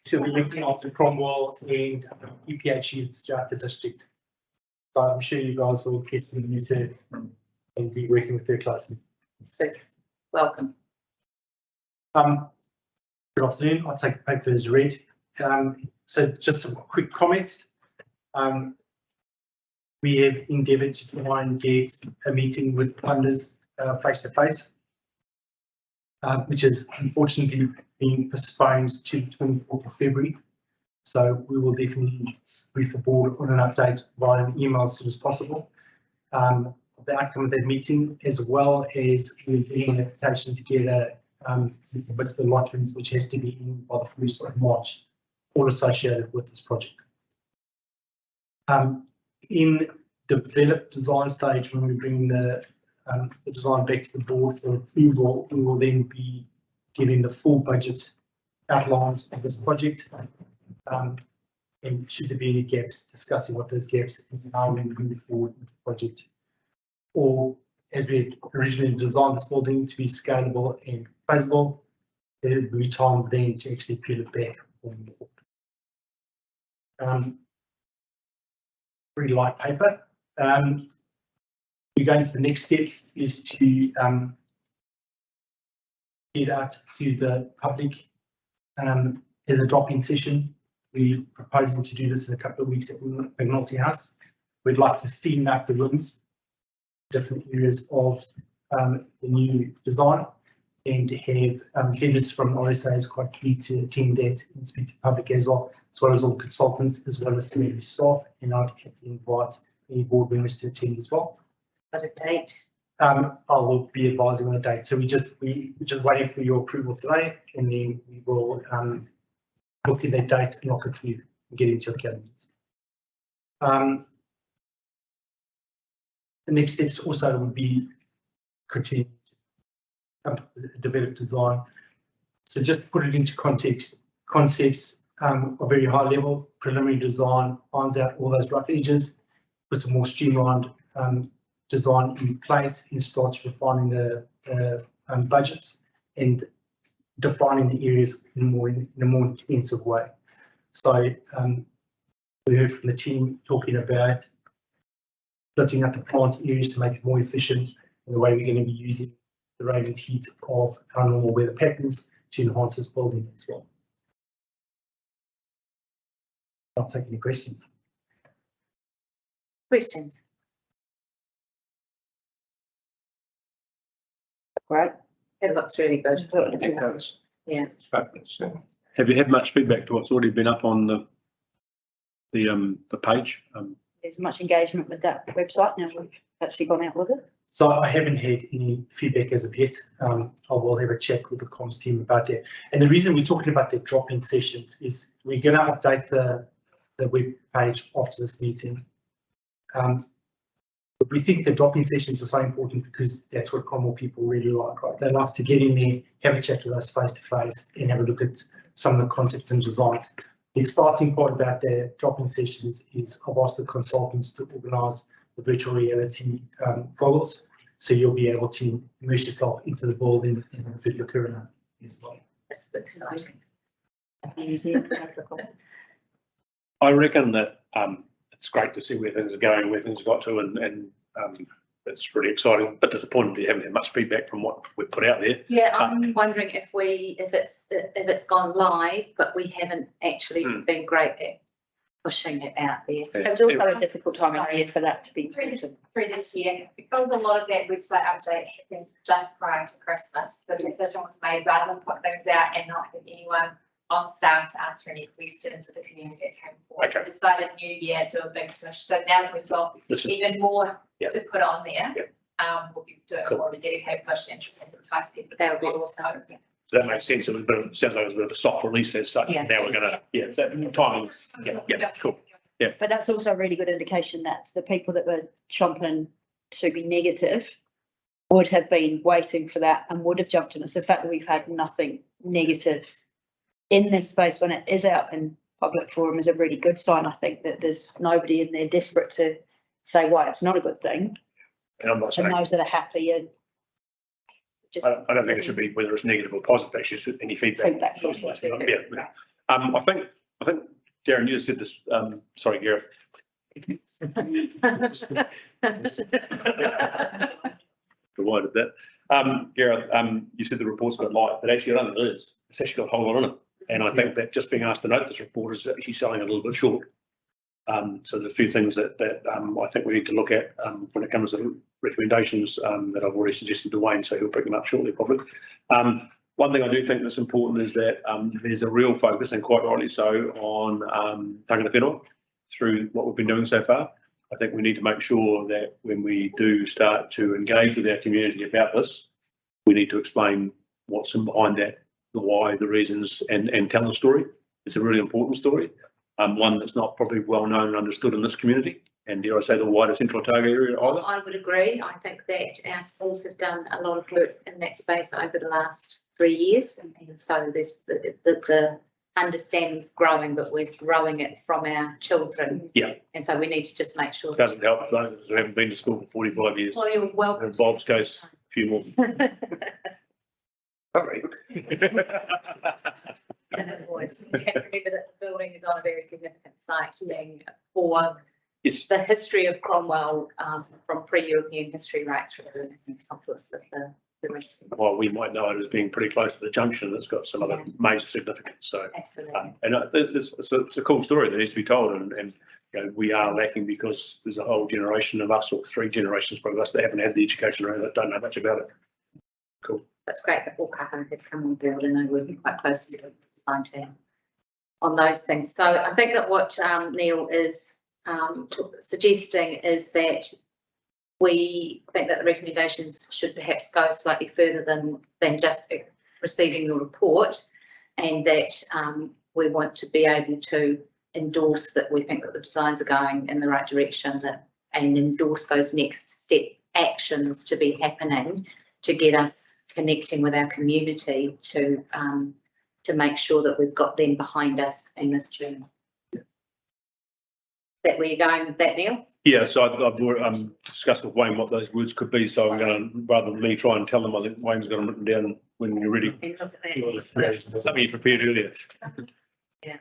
She'll be looking after Cromwell and EPH units throughout the district. So I'm sure you guys will get to meet her and be working with her closely. So, welcome. Good afternoon. I'll take the paper as read. So just some quick comments. We have endeavoured to try and get a meeting with funders face to face, which has unfortunately been postponed to the 24th of February. So we will definitely brief the board on an update via an email as soon as possible. The outcome of that meeting, as well as we're getting an application together with the lotteries, which has to be in by the 1st of March, all associated with this project. In developed design stage, when we bring the design back to the board for approval, we will then be giving the full budget outlines of this project. And should there be any gaps, discussing what those gaps and how we move forward with the project. Or as we originally designed this building to be scalable and feasible, there will be time then to actually peel it back on the board. Really light paper. We're going to the next steps is to get out to the public as a drop-in session. We're proposing to do this in a couple of weeks at McNulty House. We'd like to theme up the rooms, different areas of the new design, and to have Dennis from RSA is quite keen to attend that and speak to the public as well as all consultants, as well as some staff, and I'd invite any board members to attend as well. But a date? I will be advising on a date. So we're just waiting for your approval today, and then we will look at that date and look at you and get into your calendars. The next steps also would be continue develop design. So just to put it into context, concepts are very high level, preliminary design irons out all those rough edges, puts a more streamlined design in place and starts refining the budgets and defining the areas in a more intensive way. So we heard from the team talking about splitting up the plant areas to make it more efficient, and the way we're going to be using the rain and heat of our normal weather patterns to enhance this building as well. I'll take any questions. Questions? Great. It looks really good. Yeah. Have you had much feedback to what's already been up on the page? There's much engagement with that website now. We've actually gone out with it. So I haven't had any feedback as of yet. I will have a chat with the comms team about that. And the reason we're talking about the drop-in sessions is we're going to update the web page after this meeting. We think the drop-in sessions are so important because that's what Cromwell people really like, right? They like to get in there, have a chat with us face to face, and have a look at some of the concepts and designs. The exciting part about the drop-in sessions is I've asked the consultants to organise the virtual reality goggles, so you'll be able to immerse yourself into the building and fit your current as well. That's exciting. I reckon that it's great to see where things are going, where things got to, and it's really exciting. But disappointed we haven't had much feedback from what we've put out there. Yeah, I'm wondering if it's gone live, but we haven't actually been great at pushing it out there. It was also a difficult time of year for that to be Through this year, because a lot of that website update happened just prior to Christmas, the decision was made rather than put things out and not have anyone on staff to answer any questions that the community came forward. Okay. We decided New Year, do a big push. So now that we've got even more to put on there, we'll be doing more of a dedicated push and trying to entice people. That would be awesome. So that makes sense. It sounds like it was a bit of a soft release as such. Yeah. Now we're going to, that timing. Yeah, cool. Yeah. But that's also a really good indication that the people that were chomping to be negative would have been waiting for that and would have jumped on us. The fact that we've had nothing negative in this space when it is out in public forum is a really good sign. I think that there's nobody in there desperate to say why it's not a good thing. And I'm not saying, And those that are happy and just. I don't think it should be whether it's negative or positive, actually, it's any feedback. Feedback. I think Darren, you said this, sorry, Gareth. Provided that. Gareth, you said the report's got light, but actually I don't think it is. It's actually got a whole lot in it. And I think that just being asked to note this report is actually selling a little bit short. So there's a few things that I think we need to look at when it comes to recommendations that I've already suggested to Wayne, so he'll pick them up shortly, probably. One thing I do think that's important is that there's a real focus, and quite rightly so, on tangata whenua through what we've been doing so far. I think we need to make sure that when we do start to engage with our community about this, we need to explain what's behind that, the why, the reasons, and tell the story. It's a really important story, one that's not probably well known and understood in this community, and dare I say the wider Central Otago area either. I would agree. I think that our schools have done a lot of work in that space over the last 3 years, and so there's the understanding's growing, but we're growing it from our children. Yeah. And so we need to just make sure. It doesn't help those who haven't been to school for 45 years. Well, you're welcome. In Bob's case, a few more. Sorry. Voice. You have to remember that the building is on a very significant site, being for Yes. the history of Cromwell, from pre-European history right through the confluence of the Well, we might know it as being pretty close to the junction. That's got some other major significance. So, absolutely. and it's a cool story that needs to be told. And you know, we are lacking because there's a whole generation of us, or 3 generations probably of us, that haven't had the education around it, don't know much about it. Cool. That's great that all Kaha have come on board, and they're working quite closely with the design team on those things. So I think that what Neil is suggesting is that we think that the recommendations should perhaps go slightly further than just receiving your report, and that we want to be able to endorse that we think that the designs are going in the right direction, and endorse those next step actions to be happening to get us connecting with our community to make sure that we've got them behind us in this journey. That where you're going with that, Neil? Yeah, so I've discussed with Wayne what those words could be. So I'm going to, rather than me try and tell them, I think Wayne's got them written down when you're ready. And look at that. Something you prepared earlier. Yeah.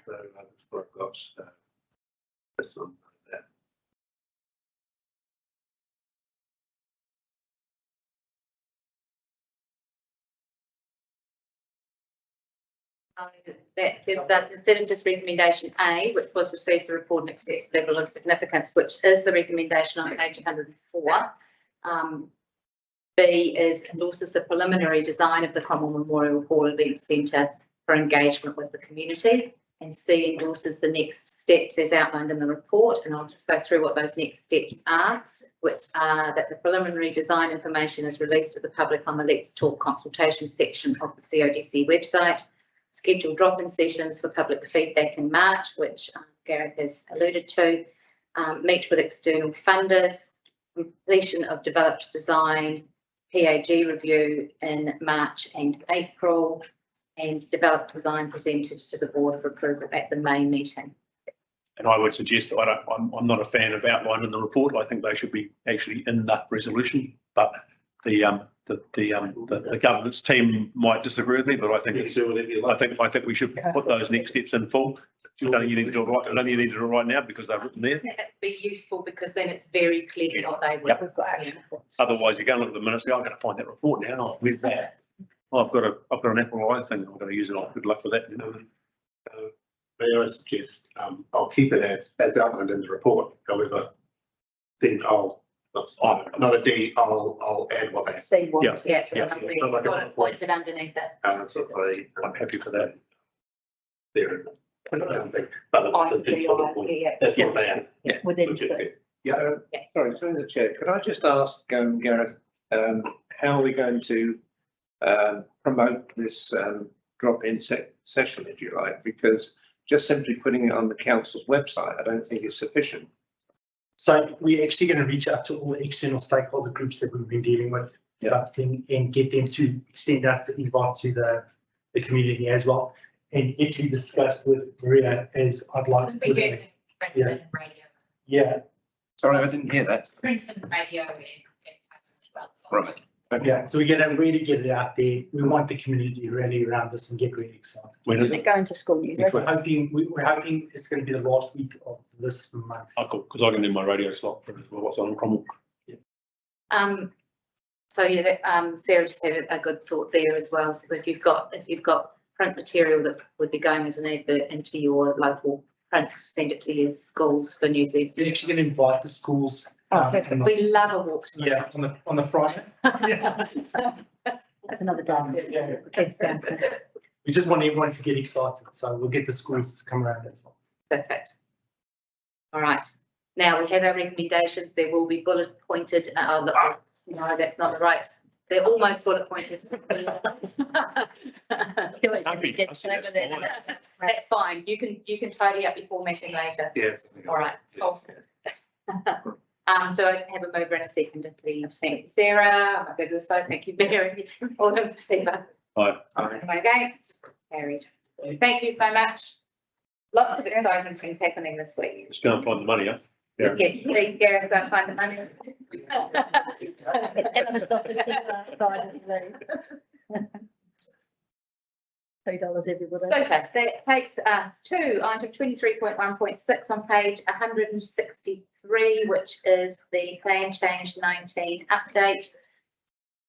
That instead of just recommendation A, which was receives the report and accepts the level of significance, which is the recommendation on page 104. B is endorses the preliminary design of the Cromwell Memorial Hall Event Centre for engagement with the community. And C endorses the next steps as outlined in the report. And I'll just go through what those next steps are, which are that the preliminary design information is released to the public on the Let's Talk consultation section of the CODC website. Schedule drop-in sessions for public feedback in March, which Gareth has alluded to. Meet with external funders, completion of developed design, PAG review in March and April, and developed design presented to the board for approval at the May meeting. And I would suggest that I'm not a fan of outline in the report. I think they should be actually in the resolution, but the governance team might disagree with me, but I think I think we should put those next steps in full. You don't need to do it right now because they're written there. That'd be useful because then it's very clear what they would. Yep. Otherwise, you go and look at the minutes. I'm going to find that report now. With that, I've got an Apple I thing. I'm going to use it. Good luck with that. May I suggest I'll keep it as outlined in the report. However, then I'll not a D. I'll add what they See what. Yeah. We've got it pointed underneath it. So I'm happy for that. there. But that's not bad. Within. Yeah, sorry, through the chair, could I just ask Gareth, how are we going to promote this drop-in session, if you like? Because just simply putting it on the council's website, I don't think is sufficient. So we're actually going to reach out to all the external stakeholder groups that we've been dealing with, and get them to extend out the invite to the community as well. And actually discussed with Maria as I'd like to put in. Yeah. Sorry, I didn't hear that. Princeton radio and as well. Right. Yeah, so we're going to really get it out there. We want the community really around this and get really excited. When is It it? going to school news. We're hoping it's going to be the last week of this month. Oh, cool. Because I can do my radio slot for what's on Cromwell. So yeah, Sarah just had a good thought there as well. So if you've got print material that would be going as an advert into your local and send it to your schools for New Zealand. You're actually going to invite the schools. perfect. We love a walk. to Yeah, on the Friday. That's another dance. Yeah. Kids dancing. We just want everyone to get excited, so we'll get the schools to come around as well. Perfect. All right, now we have our recommendations. There will be bullet pointed, no, that's not the right. They're almost bullet pointed. That's fine. You can tidy up your formatting later. Yes. All right. Cool. So I have a mover and a seconder, please. Thank you, Sarah. My goodness, so thank you, Mary. All in favour? Aye. Anyone against? Carried. Thank you so much. Lots of exciting things happening this week. Let's go and find the money, yeah? Yeah. Yes, please, Gary, go and find the money. $2 everybody. Okay, that takes us to item 23.1.6 on page 163, which is the Plan Change 19 update.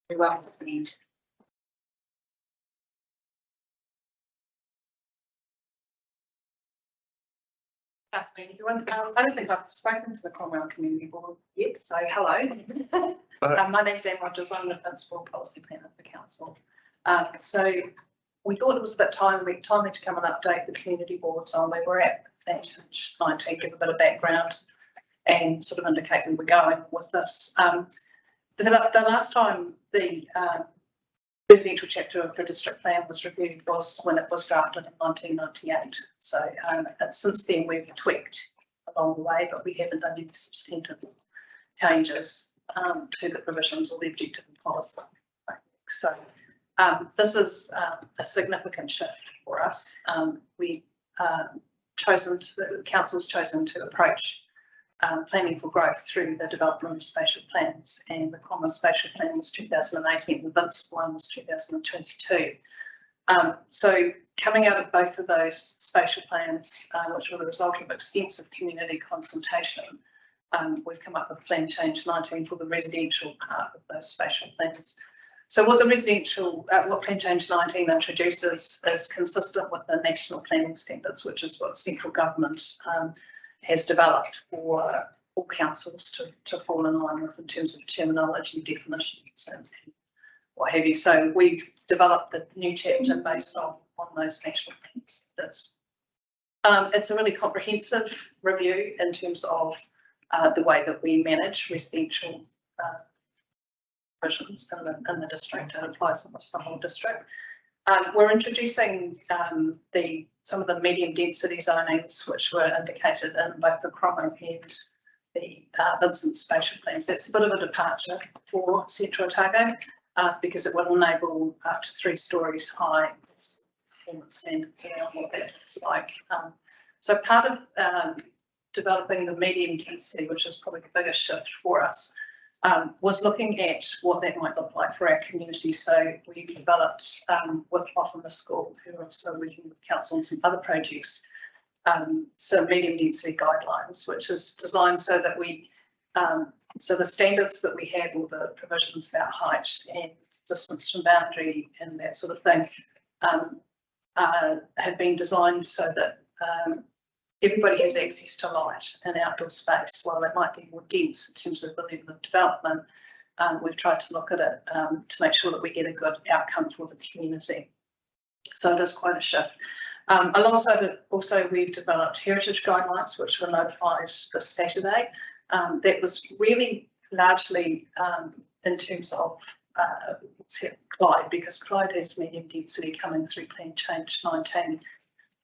You're welcome to the end. Afternoon, everyone. I don't think I've spoken to the Cromwell Community Board yet, so hello. My name's Anne Rogers, I'm the Principal Policy Planner for Council. So we thought it was a bit timely to come and update the community boards on where we're at page 19, give a bit of background and sort of indicate where we're going with this. The last time the residential chapter of the district plan was reviewed was when it was drafted in 1998. So since then we've tweaked along the way, but we haven't done any substantive changes to the provisions or the objective and policy. So this is a significant shift for us. We the council's chosen to approach planning for growth through the development of spatial plans, and the Common Spatial Plan was 2018, the Vince one was 2022. So coming out of both of those spatial plans, which were the result of extensive community consultation, we've come up with Plan Change 19 for the residential part of those spatial plans. So what the residential, what Plan Change 19 introduces is consistent with the national planning standards, which is what central government has developed for all councils to fall in line with in terms of terminology, definitions and what have you. So we've developed the new chapter based on those national planning standards. It's a really comprehensive review in terms of the way that we manage residential provisions in the district. It applies across the whole district. We're introducing some of the medium density zonings, which were indicated in both the Cromwell and the Vincent spatial plans. That's a bit of a departure for Central Otago because it will enable up to 3 stories high performance standards around what that looks like. So part of developing the medium density, which is probably the biggest shift for us, was looking at what that might look like for our community. So we developed with Often the School, who are also working with council on some other projects, some medium density guidelines, which is designed so that we, so the standards that we have, all the provisions about height and distance from boundary and that sort of thing, have been designed so that everybody has access to light and outdoor space. While it might be more dense in terms of the level of development, we've tried to look at it to make sure that we get a good outcome for the community. So it is quite a shift. Alongside it, also we've developed heritage guidelines, which were notified this Saturday. That was really largely in terms of Clyde, because Clyde has medium density coming through Plan Change 19.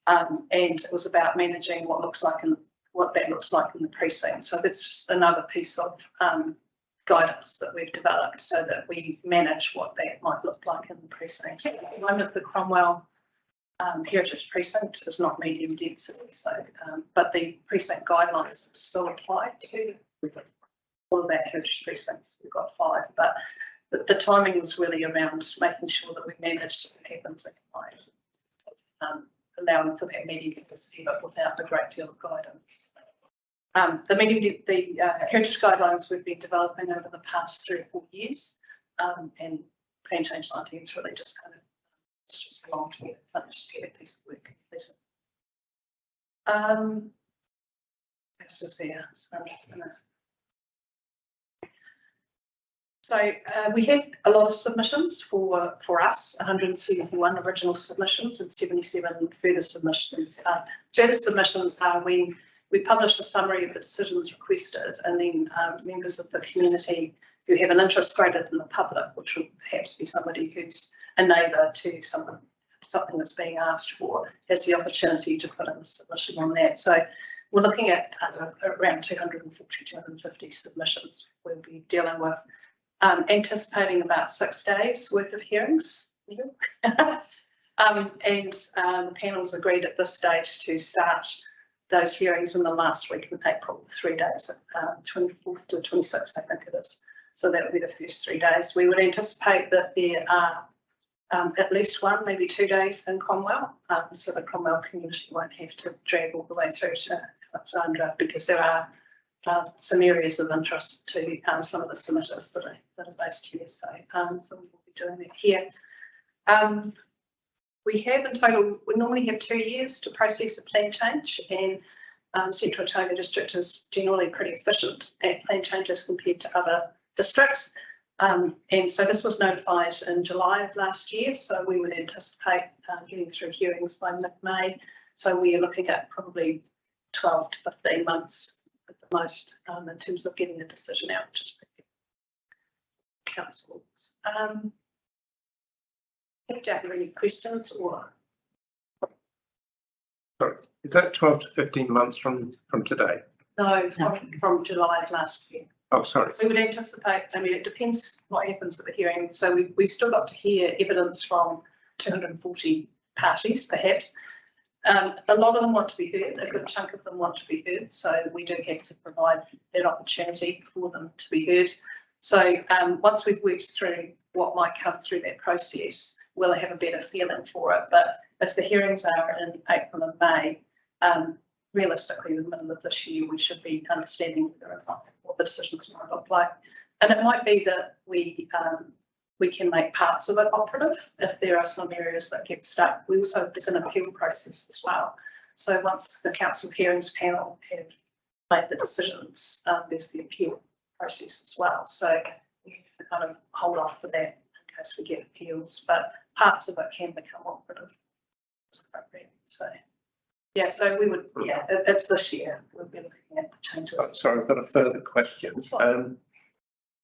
And it was about managing what that looks like in the precinct. So that's just another piece of guidance that we've developed so that we manage what that might look like in the precinct. At the moment, the Cromwell Heritage Precinct is not medium density, so but the precinct guidelines still apply to all of our heritage precincts. We've got 5, but the timing was really around making sure that we manage what happens in Clyde. Allowing for that medium density, but without a great deal of guidance. The heritage guidelines we've been developing over the past 3 or 4 years, and Plan Change 19 is really just kind of, it's just long to get finished, get a piece of work completed. This is there. So we had a lot of submissions for us, 171 original submissions and 77 further submissions. Further submissions are when we publish a summary of the decisions requested, and then members of the community who have an interest greater than the public, which would perhaps be somebody who's a neighbour to something that's being asked for, has the opportunity to put in a submission on that. So we're looking at around 240, 250 submissions we'll be dealing with. Anticipating about 6 days worth of hearings. The panels agreed at this stage to start those hearings in the last week of April, 3 days, 24th to 26th, I think it is. So that would be the first 3 days. We would anticipate that there are at least 1, maybe 2 days in Cromwell, so the Cromwell community won't have to drag all the way through to Alexandra, because there are some areas of interest to some of the submitters that are based here. So we will be doing that here. We have in total, we normally have 2 years to process a plan change, and Central Otago District is generally pretty efficient at plan changes compared to other districts. And so this was notified in July of last year, so we would anticipate getting through hearings by mid-May. So we are looking at probably 12 to 15 months at the most in terms of getting a decision out, which is pretty good. Councils. If you have any questions or? Sorry, is that 12 to 15 months from today? No, from July of last year. Oh, sorry. We would anticipate, I mean, it depends what happens at the hearing. So we still got to hear evidence from 240 parties, perhaps. A lot of them want to be heard, a good chunk of them want to be heard. So we do have to provide that opportunity for them to be heard. So once we've worked through what might come through that process, we'll have a better feeling for it. But if the hearings are in April and May, realistically, in the middle of this year, we should be understanding what the decisions might look like. And it might be that we can make parts of it operative if there are some areas that get stuck. We also, there's an appeal process as well. So once the council hearings panel have made the decisions, there's the appeal process as well. So we have to kind of hold off for that in case we get appeals, but parts of it can become operative. It's appropriate. So yeah, so we would, yeah, it's this year we'll be looking at the changes. Sorry, I've got a further question. Can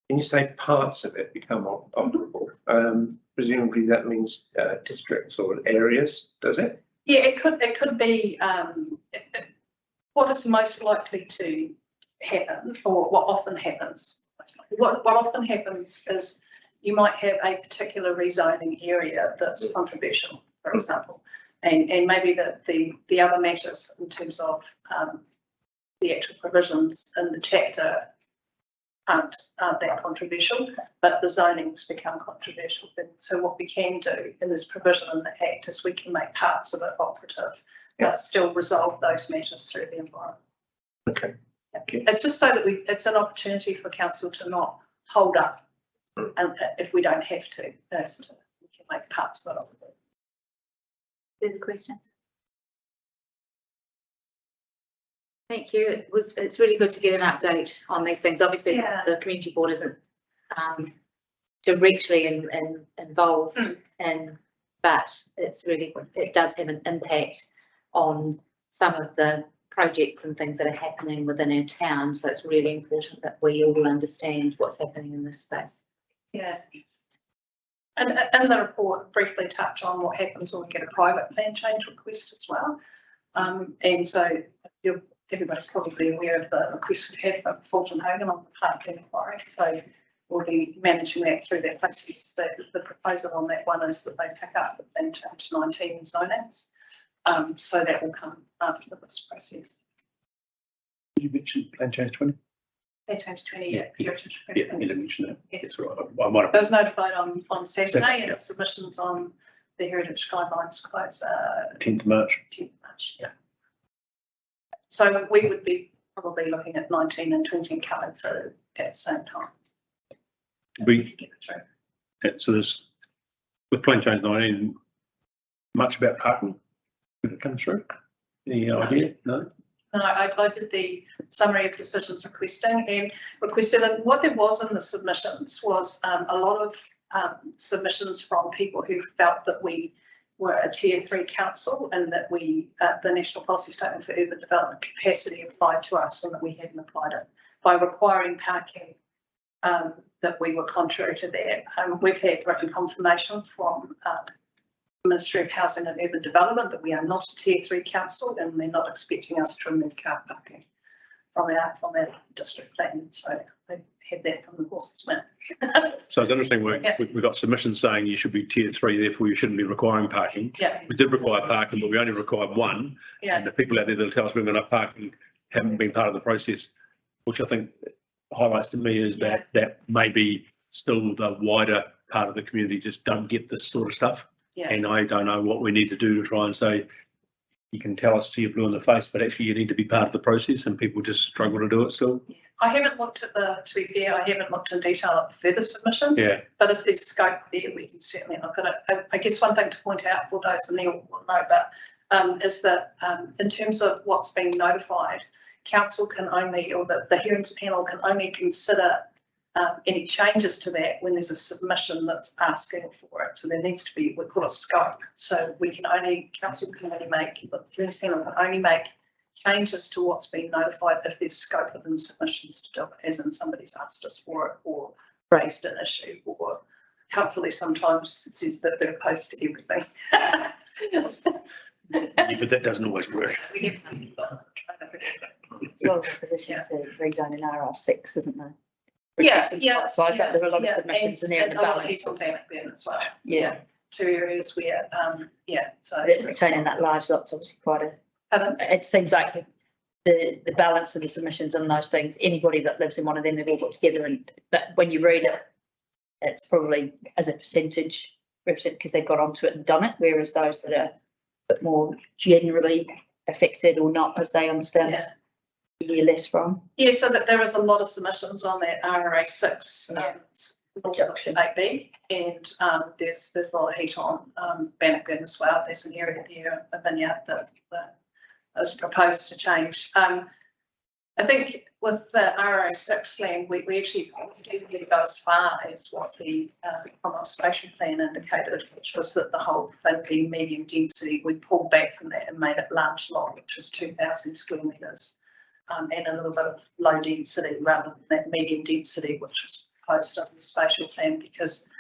you say parts of it become operable? Presumably that means districts or areas, does it? Yeah, it could be what is most likely to happen, or what often happens. What often happens is you might have a particular rezoning area that's controversial, for example, and maybe the other matters in terms of the actual provisions in the chapter aren't that controversial, but the zoning's become controversial. So what we can do in this provision in the Act is we can make parts of it operative, but still resolve those matters through the environment. Okay. Yeah. It's just so that it's an opportunity for council to not hold up, and if we don't have to, we can make parts of it operative. Further questions? Thank you. It's really good to get an update on these things. Obviously, the community board isn't directly involved in, but it does have an impact on some of the projects and things that are happening within our town. So it's really important that we all understand what's happening in this space. Yes. And in the report, briefly touch on what happens when we get a private plan change request as well. And so everybody's probably aware of the request we've had for Fulton Hogan on the Park Plan Inquiry. So we'll be managing that through that process. The proposal on that one is that they pick up the plan change 19 zonings. So that will come after this process. Did you mention plan change 20? Plan change 20, Yeah, you didn't mention that. Yes. That's right. I might have. It was notified on Saturday, and submissions on the Heritage Guidelines close 10th of March. 10th of March, yeah. So we would be probably looking at 19 and 20 coming through at the same time. We get it through. So there's, with plan change 19, much about parking when it comes through. Any idea? No? No, I did the summary of decisions requesting and requested, and what there was in the submissions was a lot of submissions from people who felt that we were a tier 3 council and that we, the National Policy Statement for Urban Development Capacity applied to us and that we hadn't applied it by requiring parking, that we were contrary to that. We've had written confirmation from Ministry of Housing and Urban Development that we are not a tier 3 council and they're not expecting us to remove car parking from our district plan. So they had that from the horse's mouth. So it's interesting, Yeah. we've got submissions saying you should be tier 3, therefore you shouldn't be requiring parking. Yeah, We did require parking, but we only required one. yeah, And the people out there that'll tell us we've got enough parking haven't been part of the process, which I think highlights to me is that maybe still the wider part of the community just don't get this sort of stuff. yeah. And I don't know what we need to do to try and say, you can tell us till you're blue in the face, but actually you need to be part of the process, and people just struggle to do it still. I haven't looked at to be fair, I haven't looked in detail at the further submissions. Yeah. But if there's scope there, we can certainly look at it. I guess one thing to point out for those, and Neil will know, but is that in terms of what's being notified, council can only, or the hearings panel can only consider any changes to that when there's a submission that's asking for it. So there needs to be, we call it scope. So we can only, council can only make, the hearings panel can only make changes to what's been notified if there's scope within submissions to do it, as in somebody's asked us for it or raised an issue, or helpfully sometimes it says that they're opposed to everything. Yeah, but that doesn't always work. It's a lot of opposition to rezone in RR6, isn't there? Yeah, yeah. So I think there are a lot of Yeah, submissions in there and in a the lot of balance. people panic then as well. Yeah, 2 areas where, so. it's retaining that large lot's obviously quite a, Pardon? it seems like the balance of the submissions and those things, anybody that lives in one of them, they've all got together, and but when you read it, it's probably as a percentage represent because they've got onto it and done it, whereas those that are a bit more generally affected or not, as they understand it, you hear less from. Yeah, so that there is a lot of submissions on that RRA 6 Junction. 8B, and there's a lot of heat on Bannockburn as well. There's an area there, a vineyard that is proposed to change. I think with the RRA 6 land, we actually didn't go as far as what the Cromwell spatial plan indicated, which was that the whole thing being medium density. We pulled back from that and made it large lot, which was 2,000 square metres, and a little bit of low density rather than that medium density, which was proposed under the spatial plan, because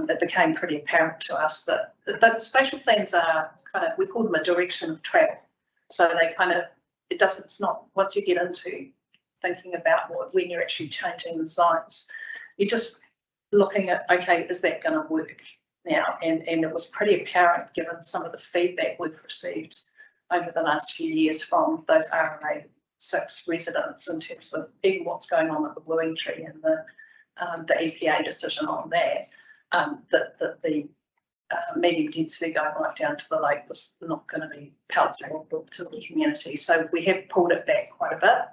it became pretty apparent to us that the spatial plans are kind of, we call them a direction of travel. So they kind of, it's not, once you get into thinking about when you're actually changing the zones, you're just looking at, okay, is that going to work now? And it was pretty apparent given some of the feedback we've received over the last few years from those RRA 6 residents in terms of even what's going on at the Bluing Tree and the EPA decision on that, that the medium density going right down to the lake was not going to be palatable to the community. So we have pulled it back quite a bit,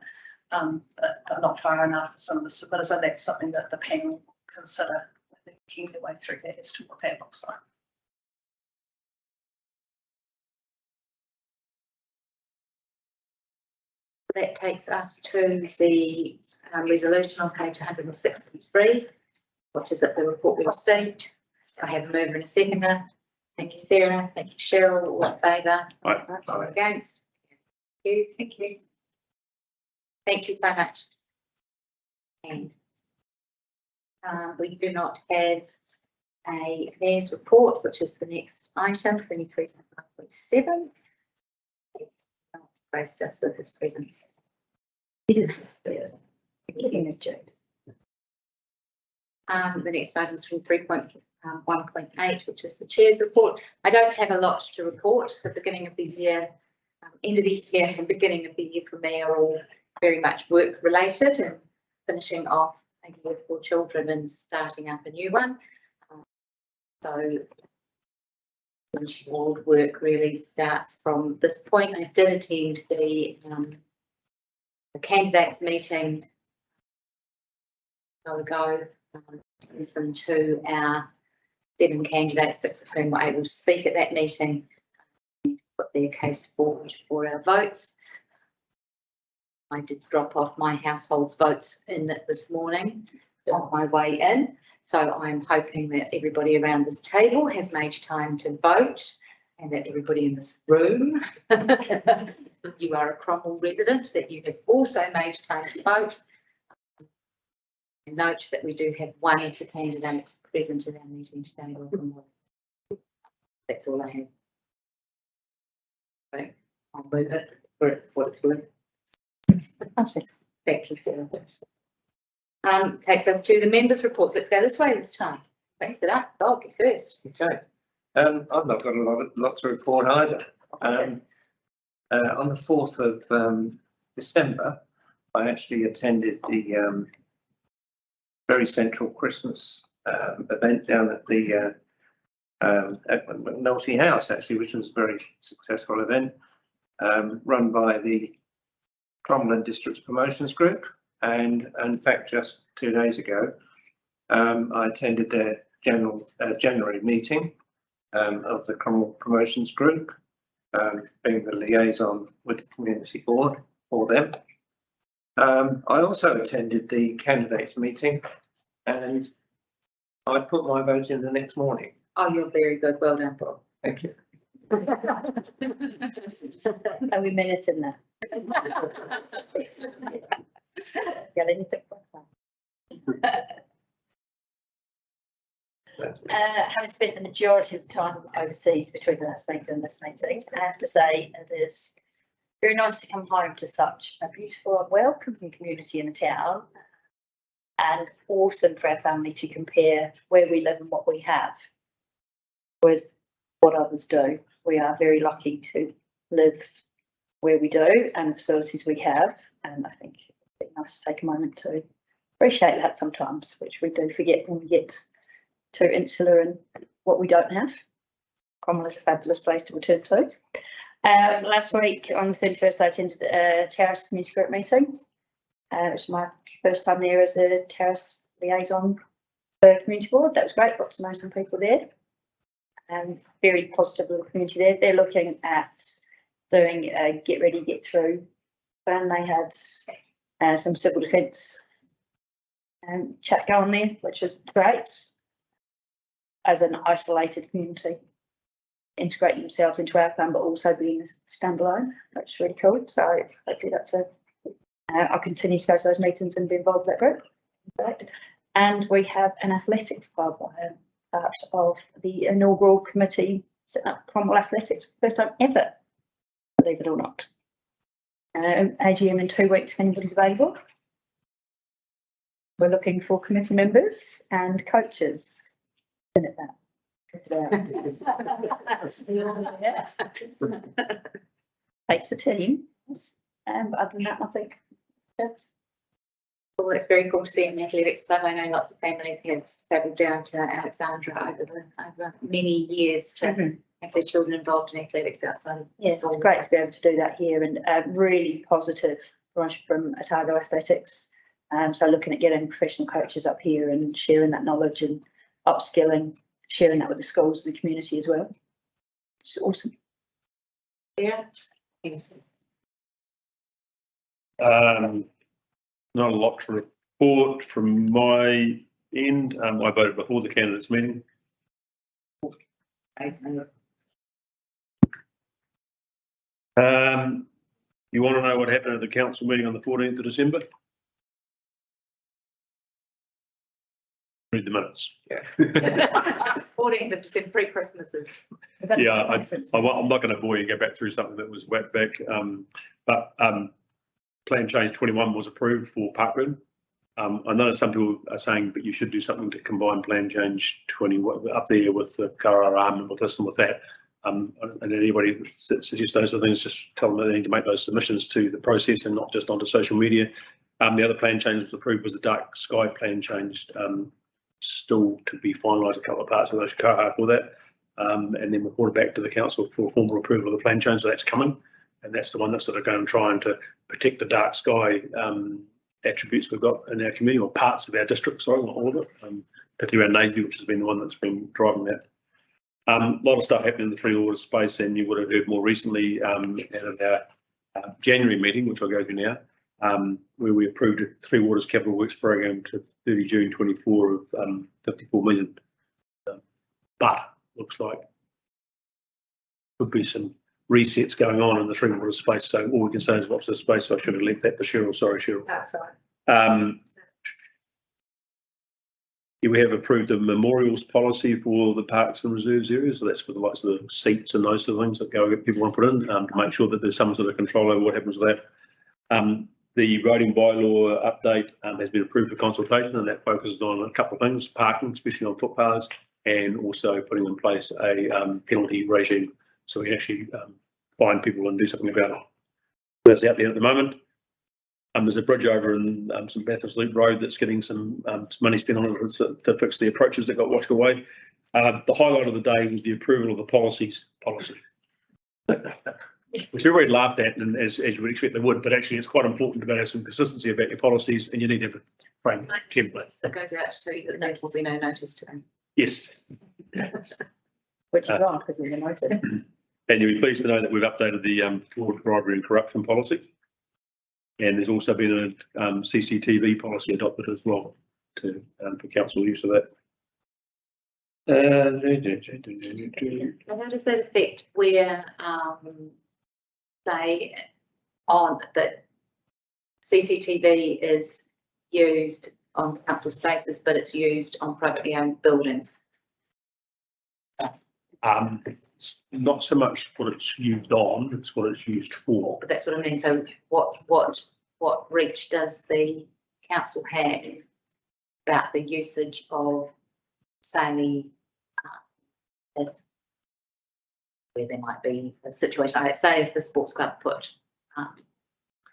but not far enough for some of the submitters, and that's something that the panel will consider working their way through that as to what that looks like. That takes us to the resolution on page 163, which is at the report we received. I have a mover and a seconder. Thank you, Sarah. Thank you, Cheryl. All in favour? Aye. Against? Thank you. Thank you. Thank you so much. And we do not have a mayor's report, which is the next item, 23.7. Graced us with his presence. He didn't have to do it. He was joked. The next item is from 3.1.8, which is the chair's report. I don't have a lot to report. The beginning of the year, end of the year and beginning of the year for me are all very much work related, and finishing off a year for children and starting up a new one. So all work really starts from this point. I did attend the candidates meeting a while ago, listen to our 7 candidates, 6 of whom were able to speak at that meeting, put their case forward for our votes. I did drop off my household's votes in this morning on my way in. So I'm hoping that everybody around this table has made time to vote and that everybody in this room, if you are a Cromwell resident, that you have also made time to vote. Note that we do have one of the candidates present at our meeting today. Welcome. That's all I have. Okay, I'll move it for what it's worth. Thank you. Takes us to the members' reports. Let's go this way this time. Mix it up. Bob, you first. Okay. I've not got a lot to report either. On the 4th of December, I actually attended the very central Christmas event down at the at McNulty House, actually, which was a very successful event, run by the Cromwell District Promotions Group. And in fact, just 2 days ago, I attended their January meeting of the Cromwell Promotions Group, being the liaison with the community board for them. I also attended the candidates meeting and I put my vote in the next morning. Oh, you're very good. Well done, Bob. Thank you. Are we minutes in there? Got anything? Having spent the majority of the time overseas between the last meeting and this meeting, I have to say it is very nice to come home to such a beautiful and welcoming community in the town, and awesome for our family to compare where we live and what we have with what others do. We are very lucky to live where we do and the facilities we have, and I think it'd be nice to take a moment to appreciate that sometimes, which we do forget when we get too insular and what we don't have. Cromwell is a fabulous place to return to. Last week on the 31st, I attended the Terrace Community Group meeting. It was my first time there as a Terrace liaison for the community board. That was great. Got to know some people there. Very positive little community there. They're looking at doing a get ready, get through plan. They had some civil defence chat going there, which was great. As an isolated community, integrating themselves into our plan, but also being standalone, which is really cool. So hopefully that's I'll continue to go to those meetings and be involved with that group. Right. And we have an athletics club, part of the inaugural committee setting up Cromwell Athletics, first time ever, believe it or not. AGM in 2 weeks if anybody's available. We're looking for committee members and coaches. At that. Takes a team, but other than that, I think that's. Well, it's very cool to see an athletics club. I know lots of families have travelled down to Alexandra over many years to have their children involved in athletics outside of yes, school. It's great to be able to do that here, and really positive from Otago Athletics. So looking at getting professional coaches up here and sharing that knowledge and upskilling, sharing that with the schools and the community as well. It's awesome. Yeah. Not a lot to report from my end. I voted before the candidates meeting. You want to know what happened at the council meeting on the 14th of December? Read the minutes. Yeah. 14th of December, pre-Christmases. Yeah, I'm not going to bore you and go back through something that was whacked back. But plan change 21 was approved for Parkland. I know some people are saying, but you should do something to combine plan change 20 up there with the Kararam and with this and with that. And anybody that suggests those sort of things, just tell them they need to make those submissions to the process and not just onto social media. The other plan change was approved was the dark sky plan changed. Still to be finalised, a couple of parts of those for that, and then reported back to the council for formal approval of the plan change. So that's coming, and that's the one that's sort of going trying to protect the dark sky attributes we've got in our community, or parts of our district. Sorry, not all of it, particularly around Naseby, which has been the one that's been driving that. A lot of stuff happened in the Three Waters space, and you would have heard more recently at our January meeting, which I'll go to now, where we approved a Three Waters Capital Works program to 30 June 24 of 54 million. But looks like could be some resets going on in the Three Waters space. So all we can say is watch this space. I should have left that for Cheryl. Sorry, Cheryl. That's all right. Yeah, we have approved a memorials policy for the parks and reserves areas. So that's for the likes of the seats and those sort of things that people want to put in to make sure that there's some sort of control over what happens with that. The roading bylaw update has been approved for consultation, and that focuses on a couple of things: parking, especially on footpaths, and also putting in place a penalty regime so we can actually find people and do something about it. That's out there at the moment. There's a bridge over in St Bathurst Loop Road that's getting some money spent on it to fix the approaches that got washed away. The highlight of the day was the approval of the policy, which everybody laughed at, and as you would expect they would, but actually it's quite important to have some consistency about your policies, and you need to have a frame template. That goes out to the notice will be no notice to them. Yes. Which is wrong because of the notice. And you'll be pleased to know that we've updated the fraud, bribery and corruption policy. And there's also been a CCTV policy adopted as well for council use of that. And how does that affect where, say, on that CCTV is used on council spaces, but it's used on privately owned buildings? It's not so much what it's used on, it's what it's used for. But that's what I mean. So what reach does the council have about the usage of, say, where there might be a situation, like say if the sports club put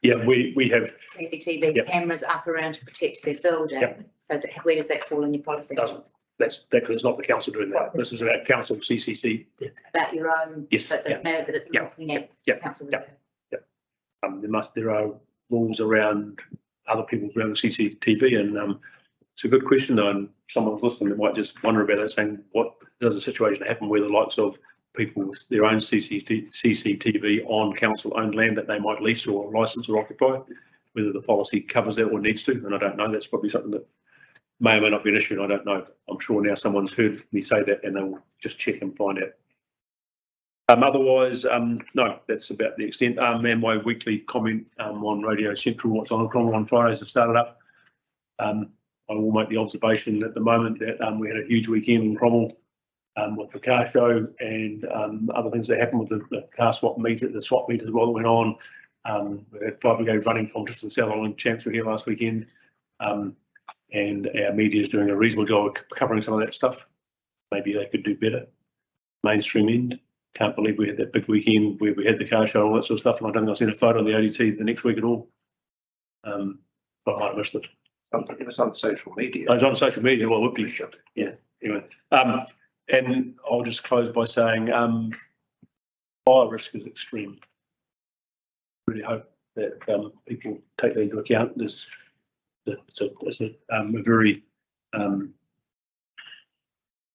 Yeah, we have. CCTV Yep. cameras up around to protect their building. Yep. So where does that fall in your policy? Doesn't. That's it's not the council doing that. This is about council CCTV. About your own. Yes, So yeah. that matter that it's Yeah. looking at Yeah. council. Yeah. There are rules around other people around the CCTV, and it's a good question though, and someone's listening that might just wonder about it, saying what does a situation happen where the likes of people with their own CCTV on council owned land that they might lease or license or occupy, whether the policy covers that or needs to, and I don't know. That's probably something that may or may not be an issue, and I don't know. I'm sure now someone's heard me say that and they'll just check and find out. Otherwise, no, that's about the extent. And my weekly comment on Radio Central, what's on Cromwell on Fridays, have started up. I will make the observation at the moment that we had a huge weekend in Cromwell with the car show and other things that happened with the car swap meet, the swap meet as well that went on. We had 5 brigade running competition in South Island Champs were here last weekend. And our media is doing a reasonable job of covering some of that stuff. Maybe they could do better. Mainstream end. Can't believe we had that big weekend where we had the car show and all that sort of stuff. And I don't think I've seen a photo on the ODT the next week at all. But I might have missed it. It was on social media. I was on social media. Well, it would be. Yeah. Anyway, and I'll just close by saying fire risk is extreme. Really hope that people take that into account. It's a very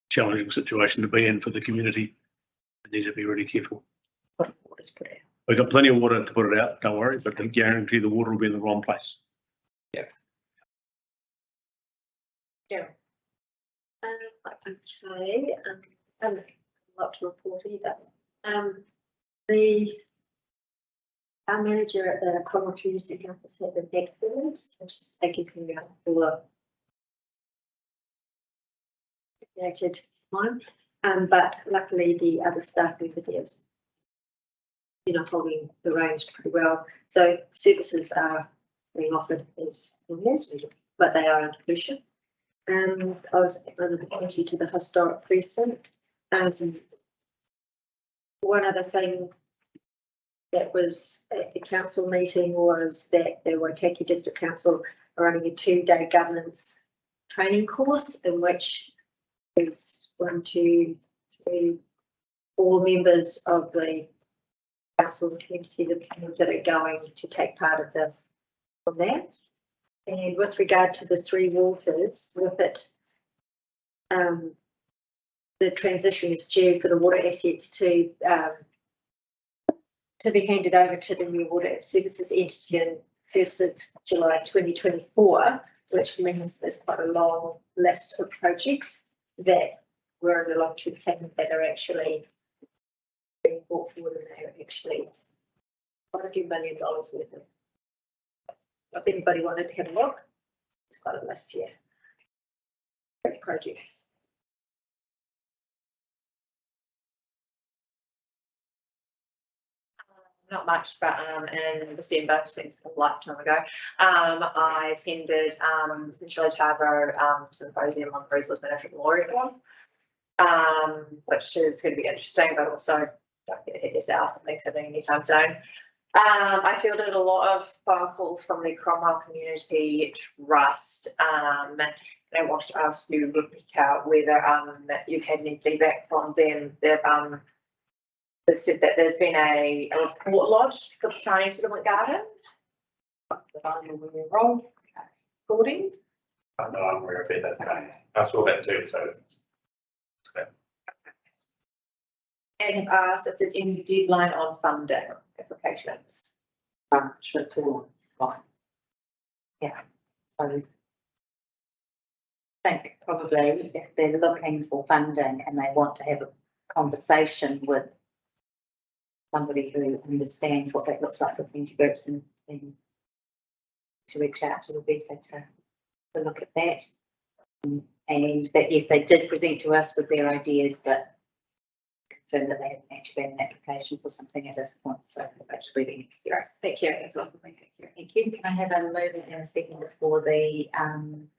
challenging situation to be in for the community. We need to be really careful. We've got plenty of water to put it out, don't worry, but I guarantee the water will be in the wrong place. Yeah. Okay, I haven't a lot to report either. Our manager at the Cromwell Community Campus had an accident, which is taking care of for designated time. But luckily the other staff members there was, holding the reins pretty well. So services are being offered as usual, but they are under pressure. I was under the committee to the historic precinct. One other thing that was at the council meeting was that the Waitaki District Council are running a 2-day governance training course in which there's 1, 2, 3, 4 members of the council community that are going to take part of from that. And with regard to the Three Waters, with it the transition is due for the water assets to be handed over to the new water services entity in 1st of July 2024, which means there's quite a long list of projects that were in the long-term plan that are actually being brought forward, and they're actually quite a few $1 million worth of. If anybody wanted to have a look, it's quite a list here. Great projects. Not much, but in December, seems a lifetime ago, I attended essentially Tarboro symposium on Cruiseless Management Law Reform, which is going to be interesting, but also don't get ahead of yourself, something's happening anytime soon. I fielded a lot of phone calls from the Cromwell Community Trust, and I wanted to ask you, Rebecca, whether you've had any feedback from them. They've said that there's been a report lodged for the Chinese Settlement Garden. Wrong. Recording. I know I'm aware of it, I saw that too, so. And have asked if there's any deadline on funding applications. It's all fine. Yeah, so I think probably if they're looking for funding and they want to have a conversation with somebody who understands what that looks like for community groups, and to reach out to the better to look at that. And that, yes, they did present to us with their ideas, but confirm that they haven't actually been an application for something at this point, so that's really next year. Thank you. That's all. Thank you. Thank you. Can I have a movement and a second for the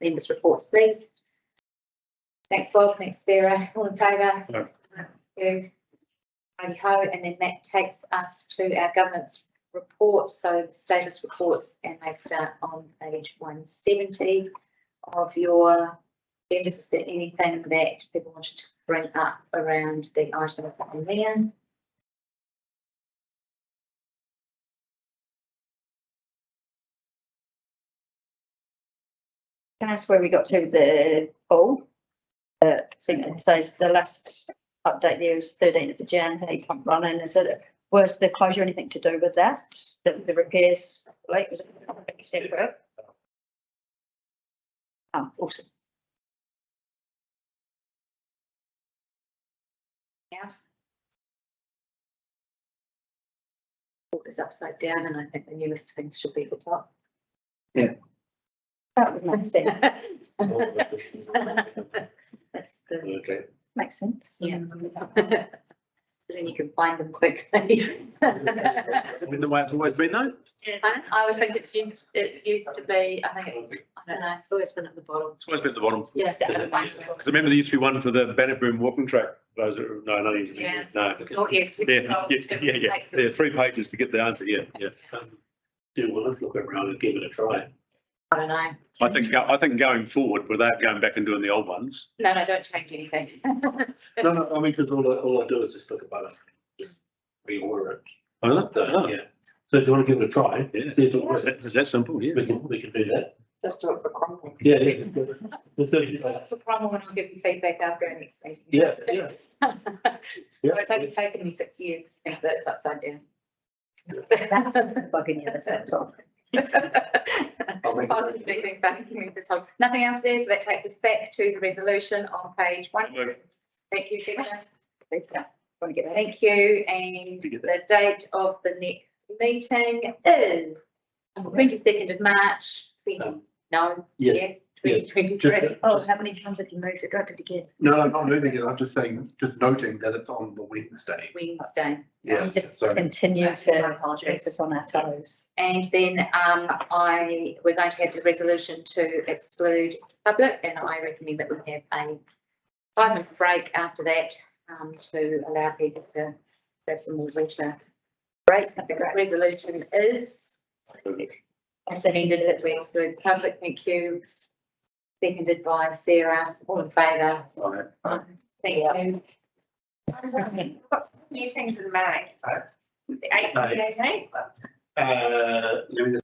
members' reports, please? Thanks, Bob. Thanks, Sarah. All in favour? No. Yes. Righty-ho, and then that takes us to our governance report. So the status reports, and they start on page 170 of your agendas. Is there anything that people wanted to bring up around the item on there? Can I ask where we got to the poll? So it says the last update there is 13th of Jan. How you come running? Is it, was the closure anything to do with that? The repairs late, was it completely separate? Oh, awesome. Yes. Book is upside down, and I think the newest things should be at the top. Yeah. That would make sense. That's the, Okay. Makes sense. yeah. Then you can find them quickly. The way it's always been though. I would think it's used to be, I don't know, it's always been at the bottom. It's always been at the bottom. Yeah. Because remember there used to be one for the Bannockburn walking track. Those are, no, none of these. Yeah. No. It's all, yes. Yeah. There are 3 pages to get the answer. Yeah. Do well, let's look around and give it a try. I don't know. I think going forward, without going back and doing the old ones. No, don't change anything. No, I mean, because all I do is just look above it, just reorder it. Yeah. So if you want to give it a try, Yeah. see if it works. Is that simple? Yeah. We can do that. Let's do it for Cromwell. Yeah. For Cromwell, and I'll give you feedback after our next meeting. Yeah. It's only taken me 6 years to think that it's upside down. That's bugging you, that's that top. Nothing else there, so that takes us back to the resolution on page 1. Thank you, Sheila. Thank you, and the date of the next meeting is 22nd of March, 2023. Oh, how many times have you moved it? Go to it again. No, I'm not moving it. I'm just saying, just noting that it's on the Wednesday. Wednesday. Yeah. We just so continue My to apologies. keep us on our toes. And then we're going to have the resolution to exclude public, and I recommend that we have a 5-minute break after that to allow people to have some more water. Great, I think that resolution is seconded that we exclude public. Thank you. Seconded by Sarah. All in favour? Thank you. Meetings in May, so the 8th and the 18th. Let me just